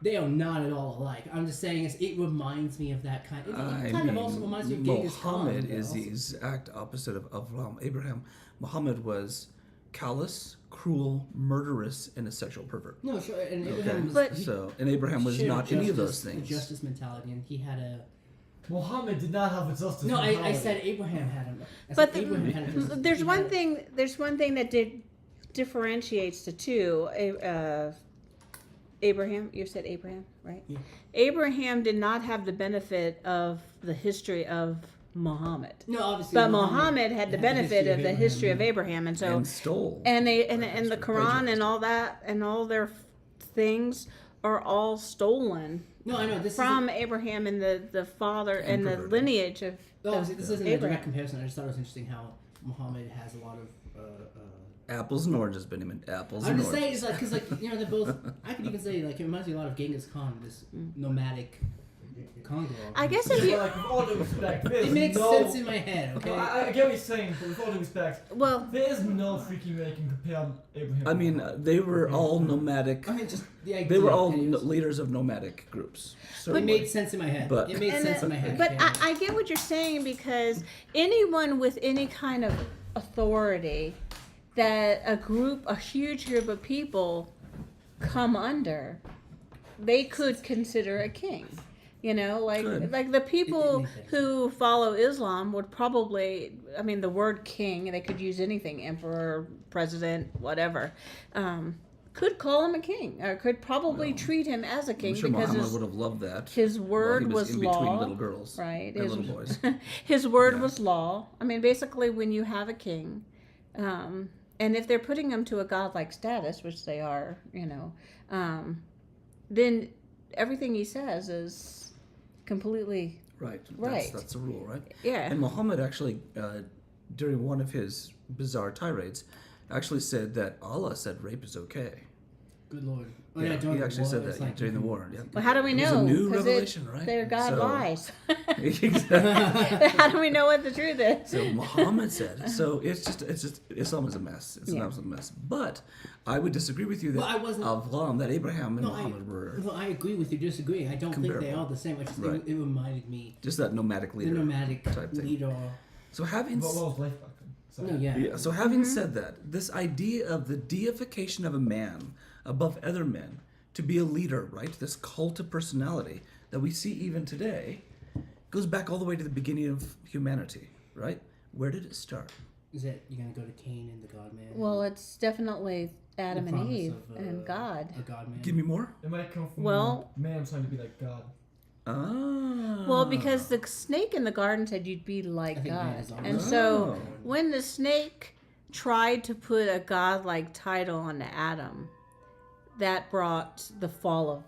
They are not at all alike. I'm just saying it reminds me of that kind. It kind of also reminds me of Genghis Khan. Muhammad though. is the exact opposite of Abraham. Muhammad was callous, cruel, murderous, and a sexual pervert. No, sure, and Okay, Abraham was, But- and Abraham was shared not any of those justice- things. A justice mentality, and he had a. Muhammad did not have a justice No, I mentality. said Abraham had him. But Abraham had a justice. there's he one had a- thing. There's one thing that differentiates the two. Abraham, you said Abraham, right? Yeah. Abraham did not have the benefit of the history of Muhammad, No, obviously. but Muhammad had the benefit of the history of Abraham. Abraham, and so and stole. and they and the Actually, Quran plagiarized. and all that and all their things are all stolen No, I know this from Abraham and the father and the perverted. lineage of. Obviously, this isn't a Abraham. direct comparison. I just thought it was interesting how Muhammad has a lot of. Apples and oranges, Benjamin. Apples I'm and just saying, oranges. it's like, because they're both. I could even say it reminds me a lot of Genghis Khan, this nomadic Congo. I guess if Yeah, you like, with all due respect, there's It makes no... sense in my head, okay? No, I get what you're saying, but with all due respect, well, there is no freaking way you can compare Abraham. I to mean, Muhammad. they were all nomadic. I mean, just the idea. They were all anyways. leaders of nomadic groups. It certainly. made sense in my head. But- It made and sense in my head. but okay? I get what you're saying because anyone with any kind of authority that a huge group of people come under, they could consider a king. You know, Good. like the people makes sense. who follow Islam would probably, I mean, the word king, they could use anything, emperor, president, whatever, could call him a king, or could probably treat him as a king I'm sure because Muhammad would have loved that. his while word he was in between law, little girls, right? and little boys. His word Yeah. was law. I mean, basically, when you have a king, and if they're putting him to a godlike status, which they are, then everything he says is completely Right. Right. That's the rule, right? Yeah. And Muhammad actually, during one of his bizarre tirades, actually said that Allah said rape is okay. Good Lord. Oh, Yeah, during he the actually war, said it's that like during the you can- war. Yeah. Well, how do we It was know? a new 'Cause revelation, right? Their God So- lies. Exactly. How do we know what the truth is? So Muhammad said. So it's just Islam is a mess. It's an Yeah. absolute mess. But I would disagree with you that Well, I wasn't- that Abraham and No, Muhammad were I agree with you. Disagreeing. I don't think they Comparable. are the same. It Right. reminded me just that nomadic the leader nomadic type thing. leader. So having What was life back then? So, No, yeah. Yeah, so having said that, this idea of the deification of a man above other men to be a leader, right? This cult of personality that we see even today goes back all the way to the beginning of humanity, right? Where did it start? Is that you're gonna go to Cain and the God Man? Well, it's definitely Adam The and promise Eve of, and God. a God Man. Give me more. It might come from Well- man trying to be like God. Ah. Well, because the snake in the garden said you'd be I like think man God. is almost- And so Oh. when the snake tried to put a God-like title on Adam, that brought the fall of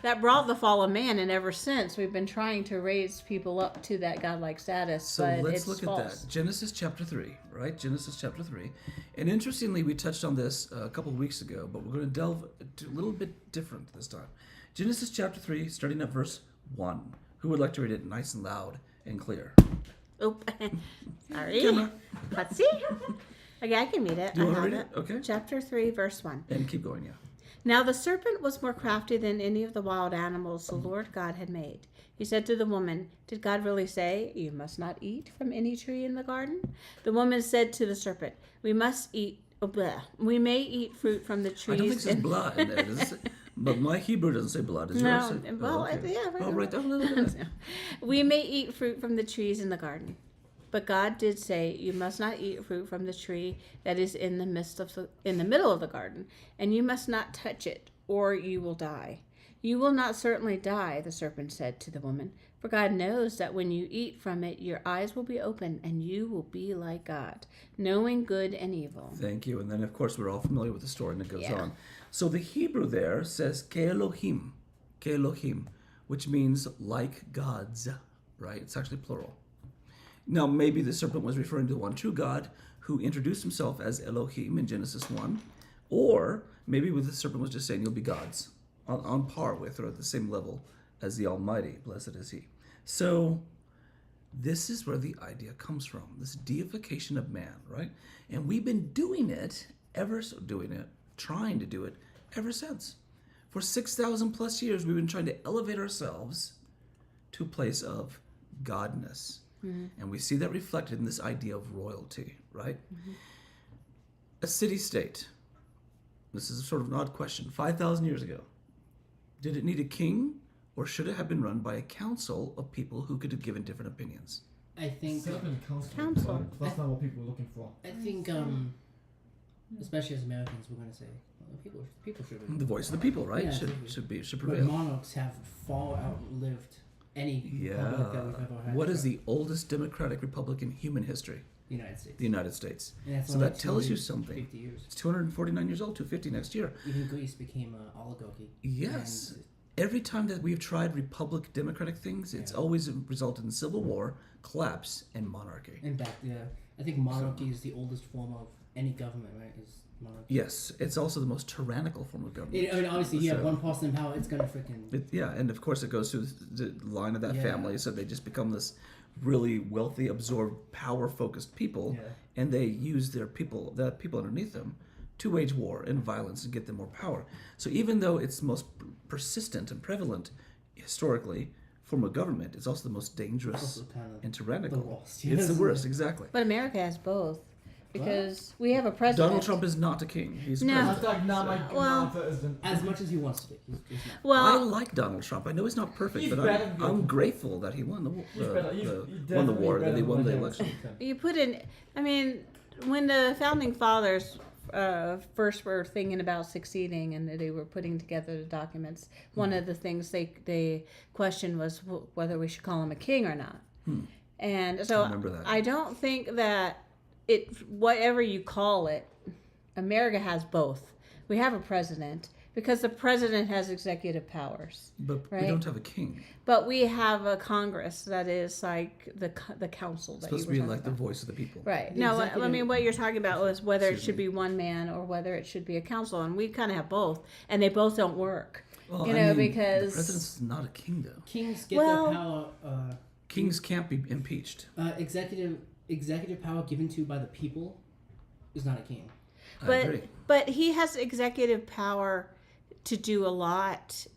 that brought the fall of man, and ever since we've been trying to raise people up to that godlike status. So but let's it's look false. at that. Genesis chapter 3, right? Genesis chapter 3. And interestingly, we touched on this a couple of weeks ago, but we're going to delve a little bit different this time. Genesis chapter 3, starting at verse 1. Who would like to read it nice and loud and clear? Oop. Sorry. Camera. Let's see. Okay, I can read it. Do you I want to have read it? Okay. Chapter 3, verse 1. And keep going, yeah. Now the serpent was more crafty than any of the wild animals the Lord God had made. He said to the woman, "Did God really say, 'You must not eat from any tree in the garden'?" The woman said to the serpent, "We must eat, we may eat fruit from the trees." I don't think it says in-" blood in there, does it? But my Hebrew doesn't say blood. Does yours No, say? well, okay. yeah, right. Oh, right there. Look at that. We may eat fruit from the trees in the garden. But God did say, "You must not eat fruit from the tree that is in the middle of the garden, and you must not touch it, or you will die." "You will not certainly die," the serpent said to the woman, "for God knows that when you eat from it, your eyes will be open, and you will be like God, knowing good and evil." Thank you. And then, of course, we're all familiar with the story, and it goes Yeah. on. So the Hebrew there says Ke'Elohim, which means like gods, right? It's actually plural. Now, maybe the serpent was referring to the one true God who introduced himself as Elohim in Genesis 1. Or maybe the serpent was just saying you'll be gods on par with or at the same level as the Almighty. Blessed is He. So this is where the idea comes from, this deification of man, right? And we've been trying to do it ever since. For 6,000 plus years, we've been trying to elevate ourselves to a place of godness. And we see that reflected in this idea of royalty, right? A city-state. This is sort of an odd question. 5,000 years ago, did it need a king, or should it have been run by a council of people who could have given different opinions? I think. Set up in council. Council. But that's not what people were looking for. I think. Especially as Americans, we're gonna say, well, people should. The voice of the people, right? Yeah, should absolutely. should But prevail. monarchs have far outlived any republic that we've ever had. What is the oldest democratic republic in human history? United States? The United States. And that's So only that tells you something. 250 years. It's 249 years old, 250 next year. Even Greece became an oligarchy. Yes. And Every time that we've tried republic democratic things, it's Yeah. always resulted in civil war, collapse, and monarchy. And back there, I think monarchy is the oldest form of any government, right? Is monarchy. Yes, it's also the most tyrannical form of government. I mean, obviously, you have So- one person in power, it's gonna freaking. Yeah, and of course it goes through the line of that Yeah. family, so they just become this really wealthy, absorbed, power-focused people, Yeah. and they use the people underneath them to wage war and violence and get them more power. So even though it's the most persistent and prevalent historically form of government, it's also the most dangerous Also kind of and tyrannical. the worst. It's the Yes. worst, exactly. But America has both, because we have a president. Donald Trump is not a king. He's No. president. Hashtag not my Well- not president. As much as he wants to be, he's not. I Well, like Donald Trump. I know he's not perfect, He's but better than I'm Bill. grateful that he won the He's better. He's won the war, that he won the definitely election. better than you put in. I mean, when the founding fathers first were thinking about succeeding and they were putting together the documents, one of the things they questioned was whether we should call him a king or not. And so I remember that. I don't think that whatever you call it, America has both. We have a president. because the president has executive powers. But we Right. don't have a king. But we have a Congress that is like the council It's that you supposed were to be talking like the about. voice of the people. Right. The No, I executive- mean, what you're talking about was whether it Excuse should me. be one man or whether it should be a council, and we kind of have both, and they both don't work. Well, You I know, mean, because- the president's not a king, though. Kings get Well- their power. Kings can't be impeached. Executive power given to by the people is not a king. I agree. But he has executive power to do a lot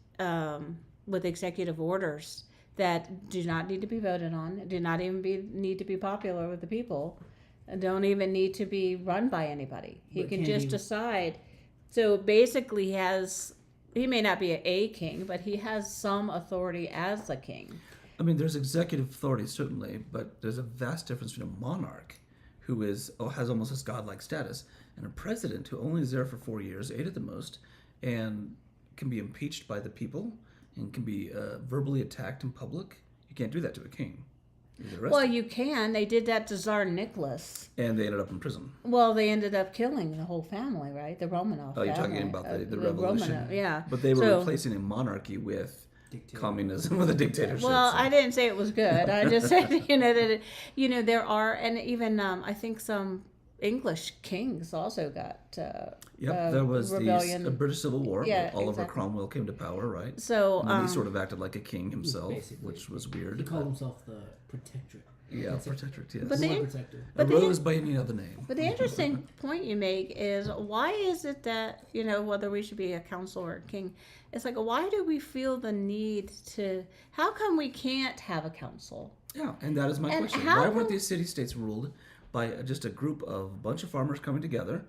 with executive orders that do not need to be voted on, do not even need to be popular with the people, and don't even need to be run by anybody. He But can can just he- decide. So basically, he may not be a king, but he has some authority as a king. I mean, there's executive authority, certainly, but there's a vast difference between a monarch who has almost this godlike status and a president who only is there for 4 years, 8 at the most, and can be impeached by the people and can be verbally attacked in public. You can't do that to a king. He's arrested. Well, you can. They did that to Tsar Nicholas. And they ended up in prison. Well, they ended up killing the whole family, right? The Romanov Oh, you're family. talking about the The revolution. Romanov, yeah. But they were So- replacing a monarchy with Dictator. communism, with a dictatorship. Well, so- I didn't say it was good. I just said, that there are, and even I think some English kings also got there was rebellion. the British Civil War. Yeah, Oliver exactly. Cromwell came to power, right? So, And then he sort of acted like a king himself, basically. which was He weird. called himself the Protectorate. Yeah, That's it. protectorate, yes. But Lord they- Protector. but they- Arose by any other name. But the interesting point you make is why is it that, whether we should be a council or a king, it's like, why do we feel the need how come we can't have a council? Yeah, and that is my And question. how Why weren't come- these city-states ruled by just a group of bunch of farmers coming together?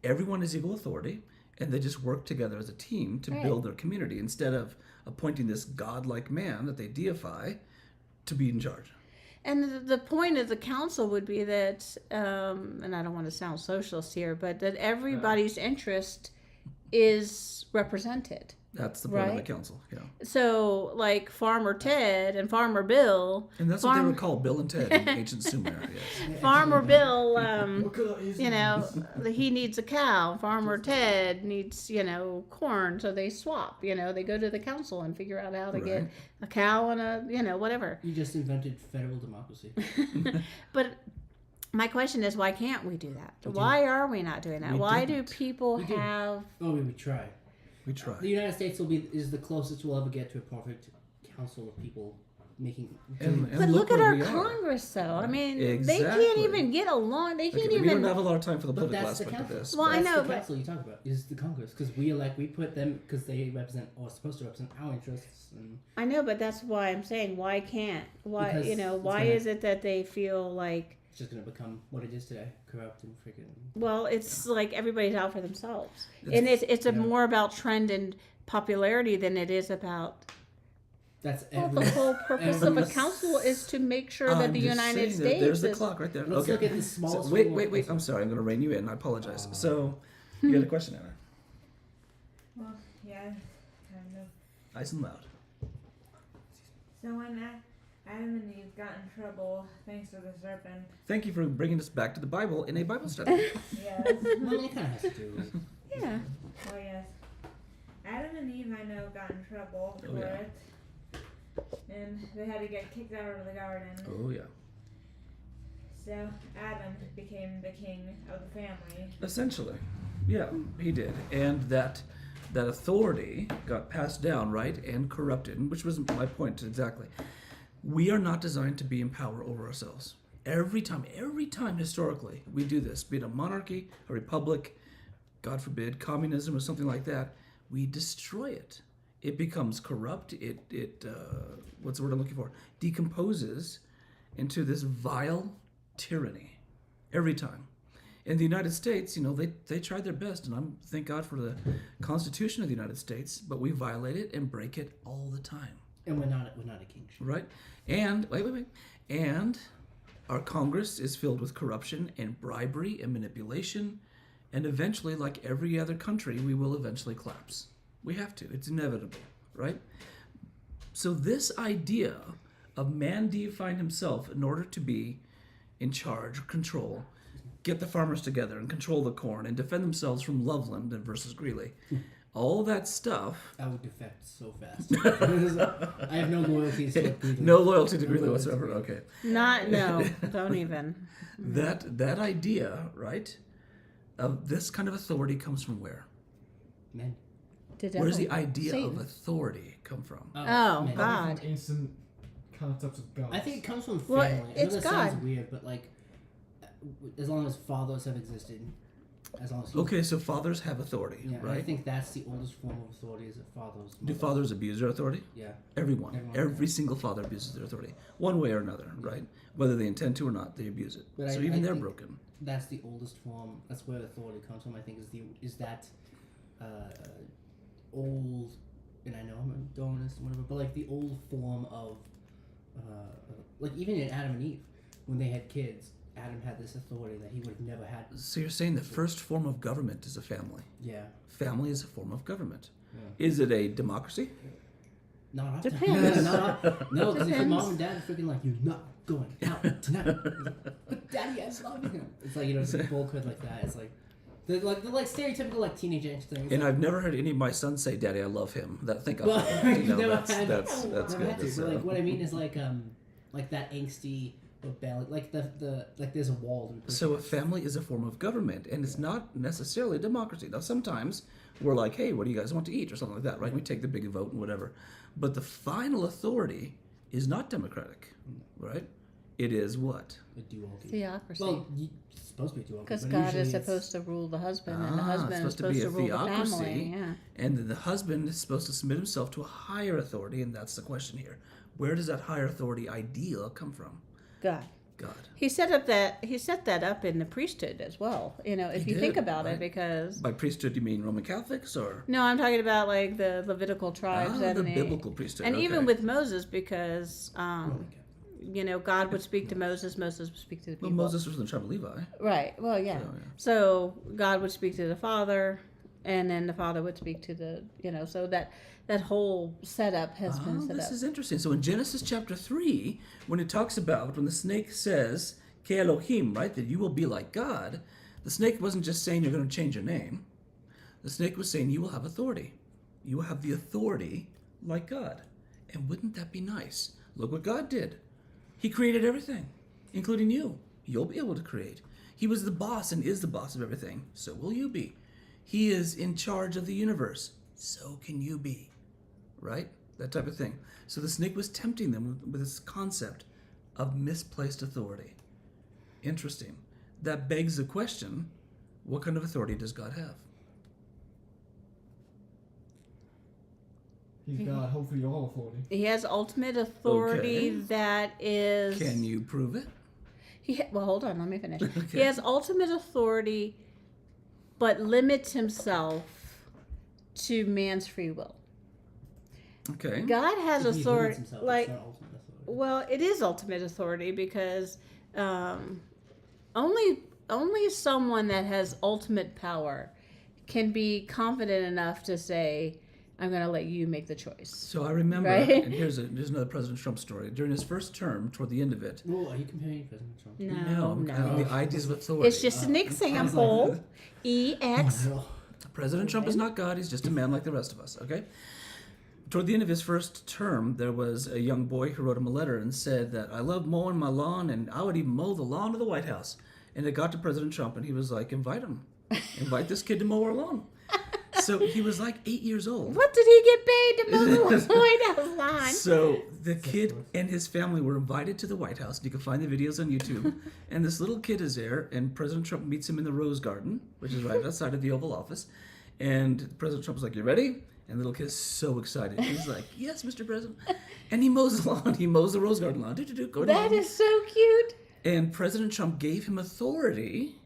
Everyone is equal authority, and they just work together as a team to Right. build their community instead of appointing this godlike man that they deify to be in charge. And the point of the council would be that, and I don't want to sound socialist here, but that everybody's interest is represented. That's the point of Right. the council, yeah. So, like Farmer Ted and Farmer Bill, And that's what they would call Bill and Ted in ancient Sumer, yes. Farmer Bill, Well, he needs a cow. Farmer Ted needs, corn. So they swap. They go to the council and figure out how to get Right. a cow and whatever. You just invented federal democracy. But my question is, why can't we do that? We do. Why are we not doing that? We Why didn't. do people We do. have? Oh, we would try. We try. The United States is the closest we'll ever get to a perfect council of people making. And But look at where our we are. Congress, though. I mean, they Exactly. can't even get along. They can't Okay, we even. don't have a lot of time for the But political that's the aspect of council. this. Well, I but- know, the but- council you talk about is the Congress because we put them because they represent or are supposed to represent our interests and I know, but that's why I'm saying, why can't? Why Because it's why gonna- is it that they feel like? it's just gonna become what it is today, corrupt and freaking. Well, it's like everybody's out for themselves, It's- and it's yeah. more about trend and popularity than it is about. That's Well, every. the whole purpose of a every- council is to make sure that I'm the just United saying that States there's the is. clock right there. Let's okay. look at the smallest. So, wait, one. wait, wait. I'm sorry. I'm going to rein you in. I apologize. So, you got a question, Anna? Well, yeah, kind of. Nice and loud. So when Adam and Eve got in trouble thanks to the serpent, Thank you for bringing us back to the Bible in a Bible study. yes, Well, it kind of has to do with. Yeah. oh yes, Adam and Eve I know got in trouble for yeah. it, and they had to get kicked out of the garden. Oh, yeah. So Adam became the king of the family. Essentially. Yeah, he did. And that authority got passed down, right, and corrupted, which was my point exactly. We are not designed to be in power over ourselves. Every time historically we do this, be it a monarchy, a republic, God forbid, communism or something like that, we destroy it. It becomes corrupt. It what's the word I'm looking for? Decomposes into this vile tyranny every time. In the United States, they tried their best, and I'm thank God for the Constitution of the United States, but we violate it and break it all the time. And we're not a kingship. Right? And wait. And our Congress is filled with corruption and bribery and manipulation, and eventually, like every other country, we will eventually collapse. We have to. It's inevitable, right? So this idea of man deifying himself in order to be in charge, control, get the farmers together and control the corn and defend themselves from Loveland versus Greeley. all that stuff. I would defect so fast. I have no loyalties to Greeley. No loyalty to No Greeley loyalty to whatsoever. Greeley. Not no, don't even. That idea, right, of this kind of authority comes from where? Men. The Where does the devil. idea of Satan. authority come from? Oh, men. God. From ancient concepts of God. I think it comes from Well, family. I know it's that sounds God. weird, but like, as long as fathers have existed, as long as Okay, so fathers have authority, yeah, and I right? think that's the oldest form of authority is that fathers. Do fathers abuse their authority? Yeah. Everyone. Everyone, Every yeah. single father abuses their authority. One way or another, right? Whether they intend to or not, they abuse it. But So I even they're think broken. That's the oldest form. That's where authority comes from. I think is that old, and I know I'm a Darwinist or whatever, but like the old form of like even in Adam and Eve, when they had kids, Adam had this authority that he would have never had. So you're saying the first form of government is a family. Yeah. Family is a form of government. Yeah. Is it a democracy? Not up Depends. No, because if your Depends. mom and dad are freaking like, you're not going out tonight. But daddy, I love you. It's like, it's like bullcrap like that. It's like, they're like stereotypical like teenage angst things. And like, I've never heard any of my sons say, "Daddy, I love him." That think well, I you never that's had, that's never good. had to. That's, But like what I mean is like that angsty rebellion, like the like there's a wall. To so a family is a form of government, and it's not necessarily a democracy. Now, sometimes we're like, "Hey, what do you guys want to eat?" or something like that, right? We take the big vote and whatever. But the final authority is not democratic, right? It is what? a duopoly. Theocracy. Well, it's supposed to be a duopoly. Because but God usually is it's- supposed to rule the husband, and the Ah, husband is supposed to supposed be to a rule the theocracy. family. Yeah. And then the husband is supposed to submit himself to a higher authority, and that's the question here. Where does that higher authority ideal come from? God. God. He set that up in the priesthood as well. You know, if He you think did, about right. it, because By priesthood, you mean Roman Catholics or no, I'm talking about like the Levitical tribes and the biblical priesthood? and okay. even with Moses, because Roman Catholic. you know, God would speak to Moses, Moses would speak to the people. Well, Moses was from the tribe of Levi. Right. Well, yeah. So, yeah. So God would speak to the Father, and then the Father would speak to the, you know, so that whole setup has been set This up. is interesting. So in Genesis chapter 3, when it talks about when the snake says, Ke Elohim, right, that you will be like God, the snake wasn't just saying you're going to change your name. The snake was saying you will have authority. You will have the authority like God. And wouldn't that be nice? Look what God did. He created everything, including you. You'll be able to create. He was the boss and is the boss of everything. So will you be. He is in charge of the universe. So can you be. Right? That type of thing. So the snake was tempting them with this concept of misplaced authority. Interesting. That begs the question, what kind of authority does God have? He's got hopefully all authority. He has ultimate authority Okay. that is. Can you prove it? Well, hold on. Let me finish. Okay. He has ultimate authority, but limits himself to man's free will. Okay. God has If he limits authority, himself, like, it's not ultimate authority. well, it is ultimate authority because only someone that has ultimate power can be confident enough to say, "I'm going to let you make the choice." So I remember, Right? and here's another President Trump story. During his first term, toward the end of it, Well, are you comparing President Trump? No. kind of the ideas of authority. It's just an I was example. like- EX. Oh, President Trump is not God. He's just a man like the rest of us, okay? Toward the end of his first term, there was a young boy who wrote him a letter and said that I love mowing my lawn, and I would even mow the lawn of the White House. And it got to President Trump, and he was like, invite him. Invite this kid to mow our lawn. So he was like 8 years old. What did he get paid to mow the White House lawn? So the kid and his family were invited to the White House. You can find the videos on YouTube. And this little kid is there, and President Trump meets him in the Rose Garden, which is right outside of the Oval Office. And President Trump was like, "You ready?" And the little kid is so excited. He's like, "Yes, Mr. President." And he mows the lawn. He mows the Rose Garden lawn. Go That down. is so cute. And President Trump gave him authority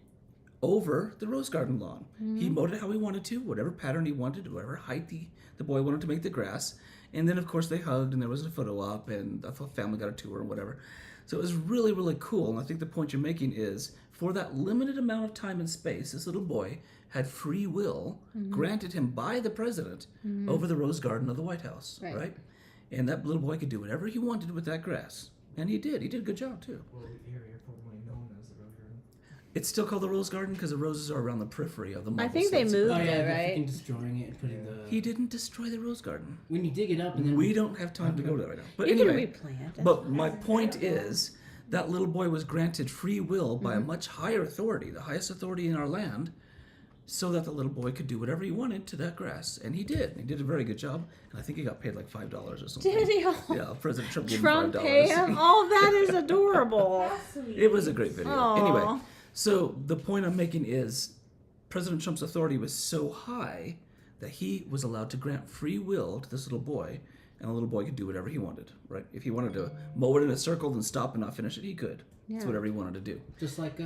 over the Rose Garden lawn. He mowed it how he wanted to, whatever pattern he wanted, whatever height the boy wanted to make the grass. And then, of course, they hugged, and there was a photo op, and the family got a tour and whatever. So it was really, really cool. And I think the point you're making is, for that limited amount of time and space, this little boy had free will granted him by the president over the Rose Garden of the White House, right? And that little boy could do whatever he wanted with that grass. And he did. He did a good job, too. Well, the area formerly known as the Rose Garden. It's still called the Rose Garden because the roses are around the periphery of the marble I think they slabs. moved Oh yeah, it, they're right? freaking destroying it and putting the. He didn't destroy the Rose Garden. When you dig it up and then We don't have time to go to that right now. But You anyway, can replant. That's but fine. my point is that little boy was granted free will by Mm-hmm. a much higher authority, the highest authority in our land, so that the little boy could do whatever he wanted to that grass. And he did. He did a very good job. And I think he got paid like $5 or something. Did he? Yeah, President Trump gave Trump him $5. pay him? Oh, that is adorable. How sweet. It was a great video. Aw. Anyway, so the point I'm making is President Trump's authority was so high that he was allowed to grant free will to this little boy, and the little boy could do whatever he wanted, right? If he wanted to mow it in a circle and stop and not finish it, he could. It's Yeah. whatever he wanted to do. just like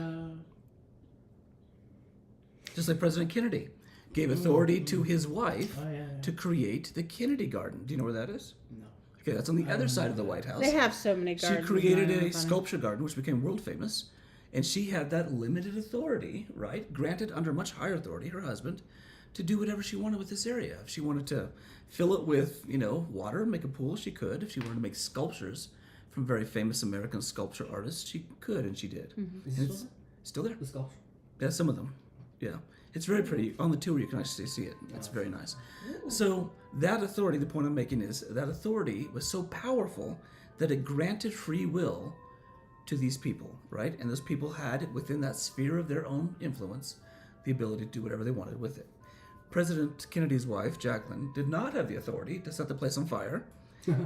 Just like President Kennedy gave authority to his wife oh yeah. to create the Kennedy Garden. Do you know where that is? No. Okay, that's on the other side of the White House. They have so many She gardens. created now, a funny. sculpture garden, which became world famous, and she had that limited authority, right? Granted under much higher authority, her husband, to do whatever she wanted with this area. If she wanted to fill it with, water, make a pool, she could. If she wanted to make sculptures from very famous American sculpture artists, she could, and she did. Is And it it's still there. the sculpture? Yeah, some of them. Yeah. It's very pretty. On the tour, you can actually see it. It's very nice. So, that authority, the point I'm making is, that authority was so powerful that it granted free will to these people, right? And those people had, within that sphere of their own influence, the ability to do whatever they wanted with it. President Kennedy's wife, Jacqueline, did not have the authority to set the place on fire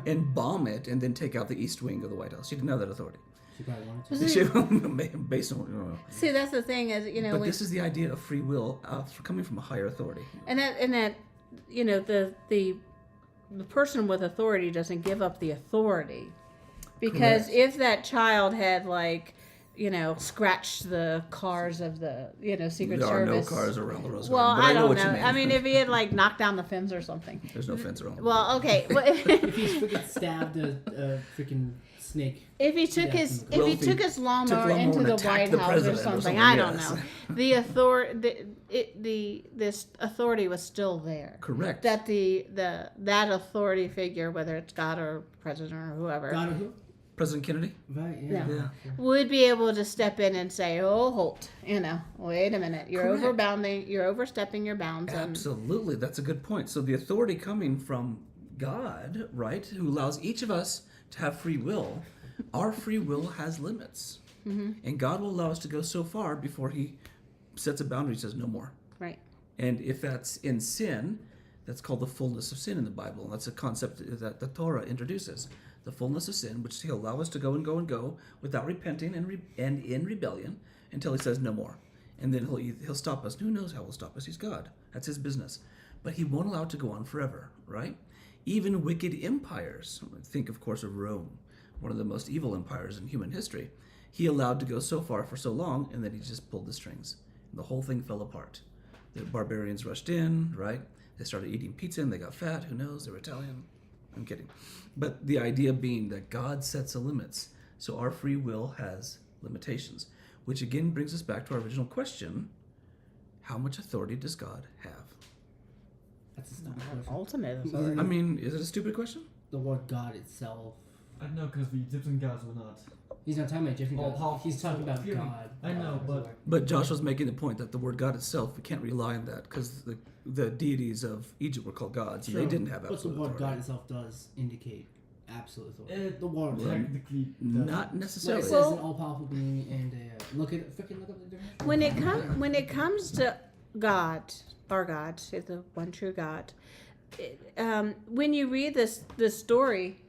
and bomb it and then take out the east wing of the White House. She didn't have that authority. She probably wanted to. She, based on, See, that's the thing is, but when, this is the idea of free will coming from a higher authority. and that the person with authority doesn't give up the authority, because Correct. if that child had scratched the cars of the Secret There are no Service. cars around the Rose Well, Garden, but I I know don't what know. you mean. I mean, if he had knocked down the fence or something. There's no fence around. Well, okay. If he's freaking stabbed a freaking snake. If he took Yeah. his Well, if he if he took his lawnmower took lawnmower into and the attacked White the House or president or something, something, I don't yes. know. This authority was still there. Correct. That that authority figure, whether it's God or president or whoever, God or who? President Kennedy? Right, Yeah. Yeah. would be able to step in and say, "Oh, halt! Wait a minute. You're Correct. You're overstepping your bounds." And Absolutely. That's a good point. So the authority coming from God, right, who allows each of us to have free will, our free will has limits. Mm-hmm. And God will allow us to go so far before he sets a boundary and says no more. right. And if that's in sin, that's called the fullness of sin in the Bible. And that's a concept that the Torah introduces. The fullness of sin, which he'll allow us to go and go and go without repenting and in rebellion until he says no more. And then he'll stop us. Who knows how he'll stop us? He's God. That's his business. But he won't allow it to go on forever, right? Even wicked empires, think of course of Rome, one of the most evil empires in human history, he allowed to go so far for so long, and then he just pulled the strings. The whole thing fell apart. The barbarians rushed in, right? They started eating pizza and they got fat. Who knows? They were Italian. I'm kidding. But the idea being that God sets the limits. So our free will has limitations. Which again brings us back to our original question. How much authority does God have? That's a stupid question. Ultimate authority. I mean, is it a stupid question? The word God itself. I know, because the Egyptian gods were not. He's not talking about different Oh, God. powerful, He's talking so about appealing. God. I know, but But Josh was making the point that the word God itself, we can't rely on that because the deities of Egypt were called gods and they Sure. didn't have But the absolute word God authority. itself does indicate absolute authority. it The word. technically Not Where it necessarily. says Well- an all-powerful being and look up the definition. When it comes to God, our God, the one true God, when you read this story,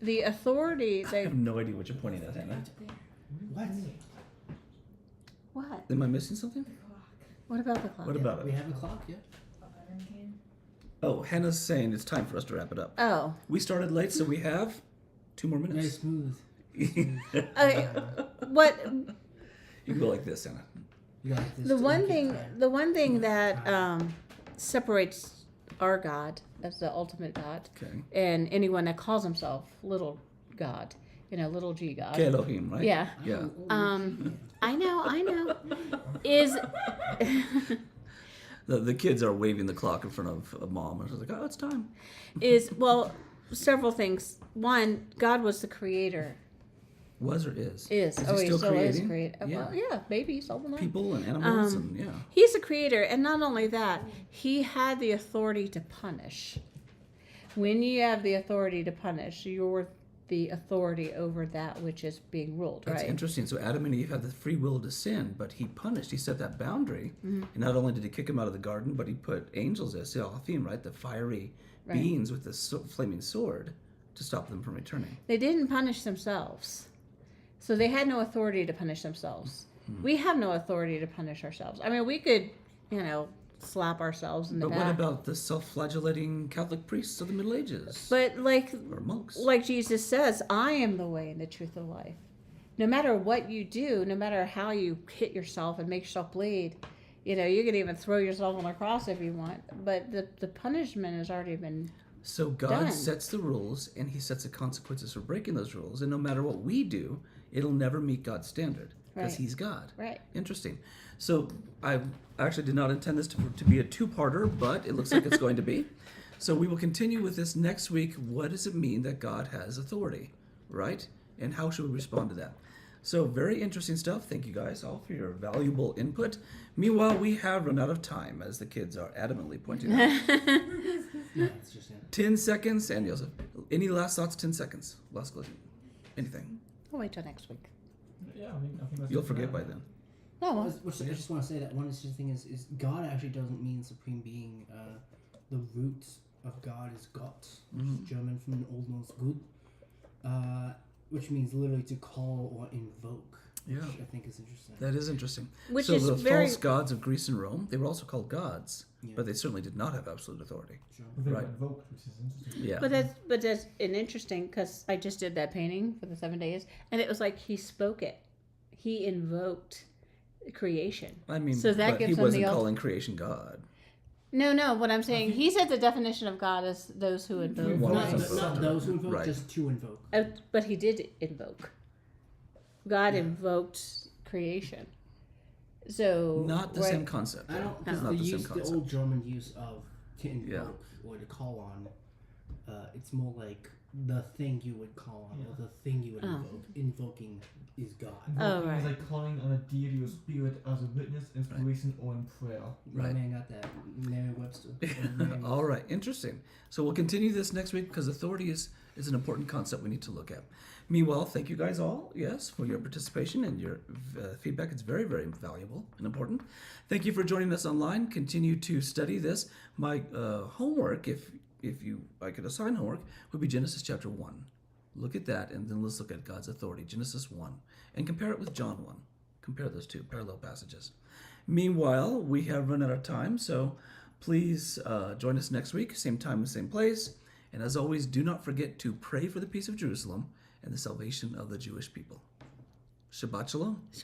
the authority I they have no idea what you're pointing at, Hannah. What? what? Am I missing something? What about the clock? What about We it? have a clock, yeah. Oh, Hannah's saying it's time for us to wrap it up. Oh, We started late, so we have 2 more Very minutes. smooth. okay. What You can go like this, Hannah. You got this the to one make it thing time. the one thing that separates our God as the ultimate God Okay. and anyone that calls himself little God, little G God. Okay, Elohim, right? Yeah. Yeah. I know. Is The kids are waving the clock in front of mom. And she's like, oh, it's time. several things. One, God was the creator Was or is? Is. Is Oh, he he still still is creating? creating. Yeah. Well, yeah, maybe he's all People and animals and yeah. He's a creator, and not only that, he had the authority to punish. When you have the authority to punish, you're the authority over that which is being ruled, That's right? interesting. So Adam and Eve had the free will to sin, but he punished. He set that boundary. Mm-hmm. And not only did he kick him out of the garden, but he put angels there, Seraphim, right? The fiery Right. beings with the flaming sword to stop them from returning. They didn't punish themselves. So they had no authority to punish themselves. We have no authority to punish ourselves. I mean, we could, slap ourselves in the But back. what about the self-flagellating Catholic priests of the Middle Ages? But or monks? like Jesus says, I am the way and the truth of life. No matter what you do, no matter how you hit yourself and make yourself bleed, you can even throw yourself on a cross if you want. But the punishment has already been So God done. sets the rules, and he sets the consequences for breaking those rules. And no matter what we do, it'll never meet God's standard because Right. he's God. right. Interesting. So I actually did not intend this to be a two-parter, but it looks like it's going to be. So we will continue with this next week. What does it mean that God has authority, right? And how should we respond to that? So very interesting stuff. Thank you guys all for your valuable input. Meanwhile, we have run out of time, as the kids are adamantly pointing out. Yeah, it's just 10 seconds, and Joseph, any last thoughts? 10 seconds. Last closing. Anything. I'll wait till next week. Yeah, I think that's You'll it for forget now. by then. No, well, I just want to say that one interesting thing is God actually doesn't mean supreme being. The root of God is Gott, which is German from the Old Norse "gut," which means literally to call or invoke. Yeah. Which I think is interesting. That is interesting. Which so is the very- false gods of Greece and Rome, they were also called gods, Yeah. but they certainly did not have absolute authority. Sure. But they were Right. invoked, which is interesting. Yeah. but that's an interesting, because I just did that painting for the 7 days, and it was like he spoke it. He invoked creation. I mean, So that but gives he them wasn't the calling creation God. No, what I'm saying, he said the definition of God is those who invoke. One Not, was invoked, not those who invoke, right. just to invoke. But he did invoke. God invoked creation. So Not the right- same concept. I though. don't because Not the same the concept. old German use of to invoke Yeah. or to call on. It's more like the thing you would call on or the thing you would Oh. invoke. Invoking is God. Invoking right. is like calling on a deity or spirit as a witness, inspiration, or in prayer. My Right. man got that. Merriam-Webster. All right, interesting. So we'll continue this next week because authority is an important concept we need to look at. Meanwhile, thank you guys all, yes, for your participation and your feedback. It's very, very valuable and important. Thank you for joining us online. Continue to study this. My homework, if I could assign homework, would be Genesis chapter 1. Look at that, and then let's look at God's authority, Genesis 1, and compare it with John 1. Compare those two parallel passages. Meanwhile, we have run out of time, so please join us next week, same time, same place. And as always, do not forget to pray for the peace of Jerusalem and the salvation of the Jewish people. Shabbat Shalom.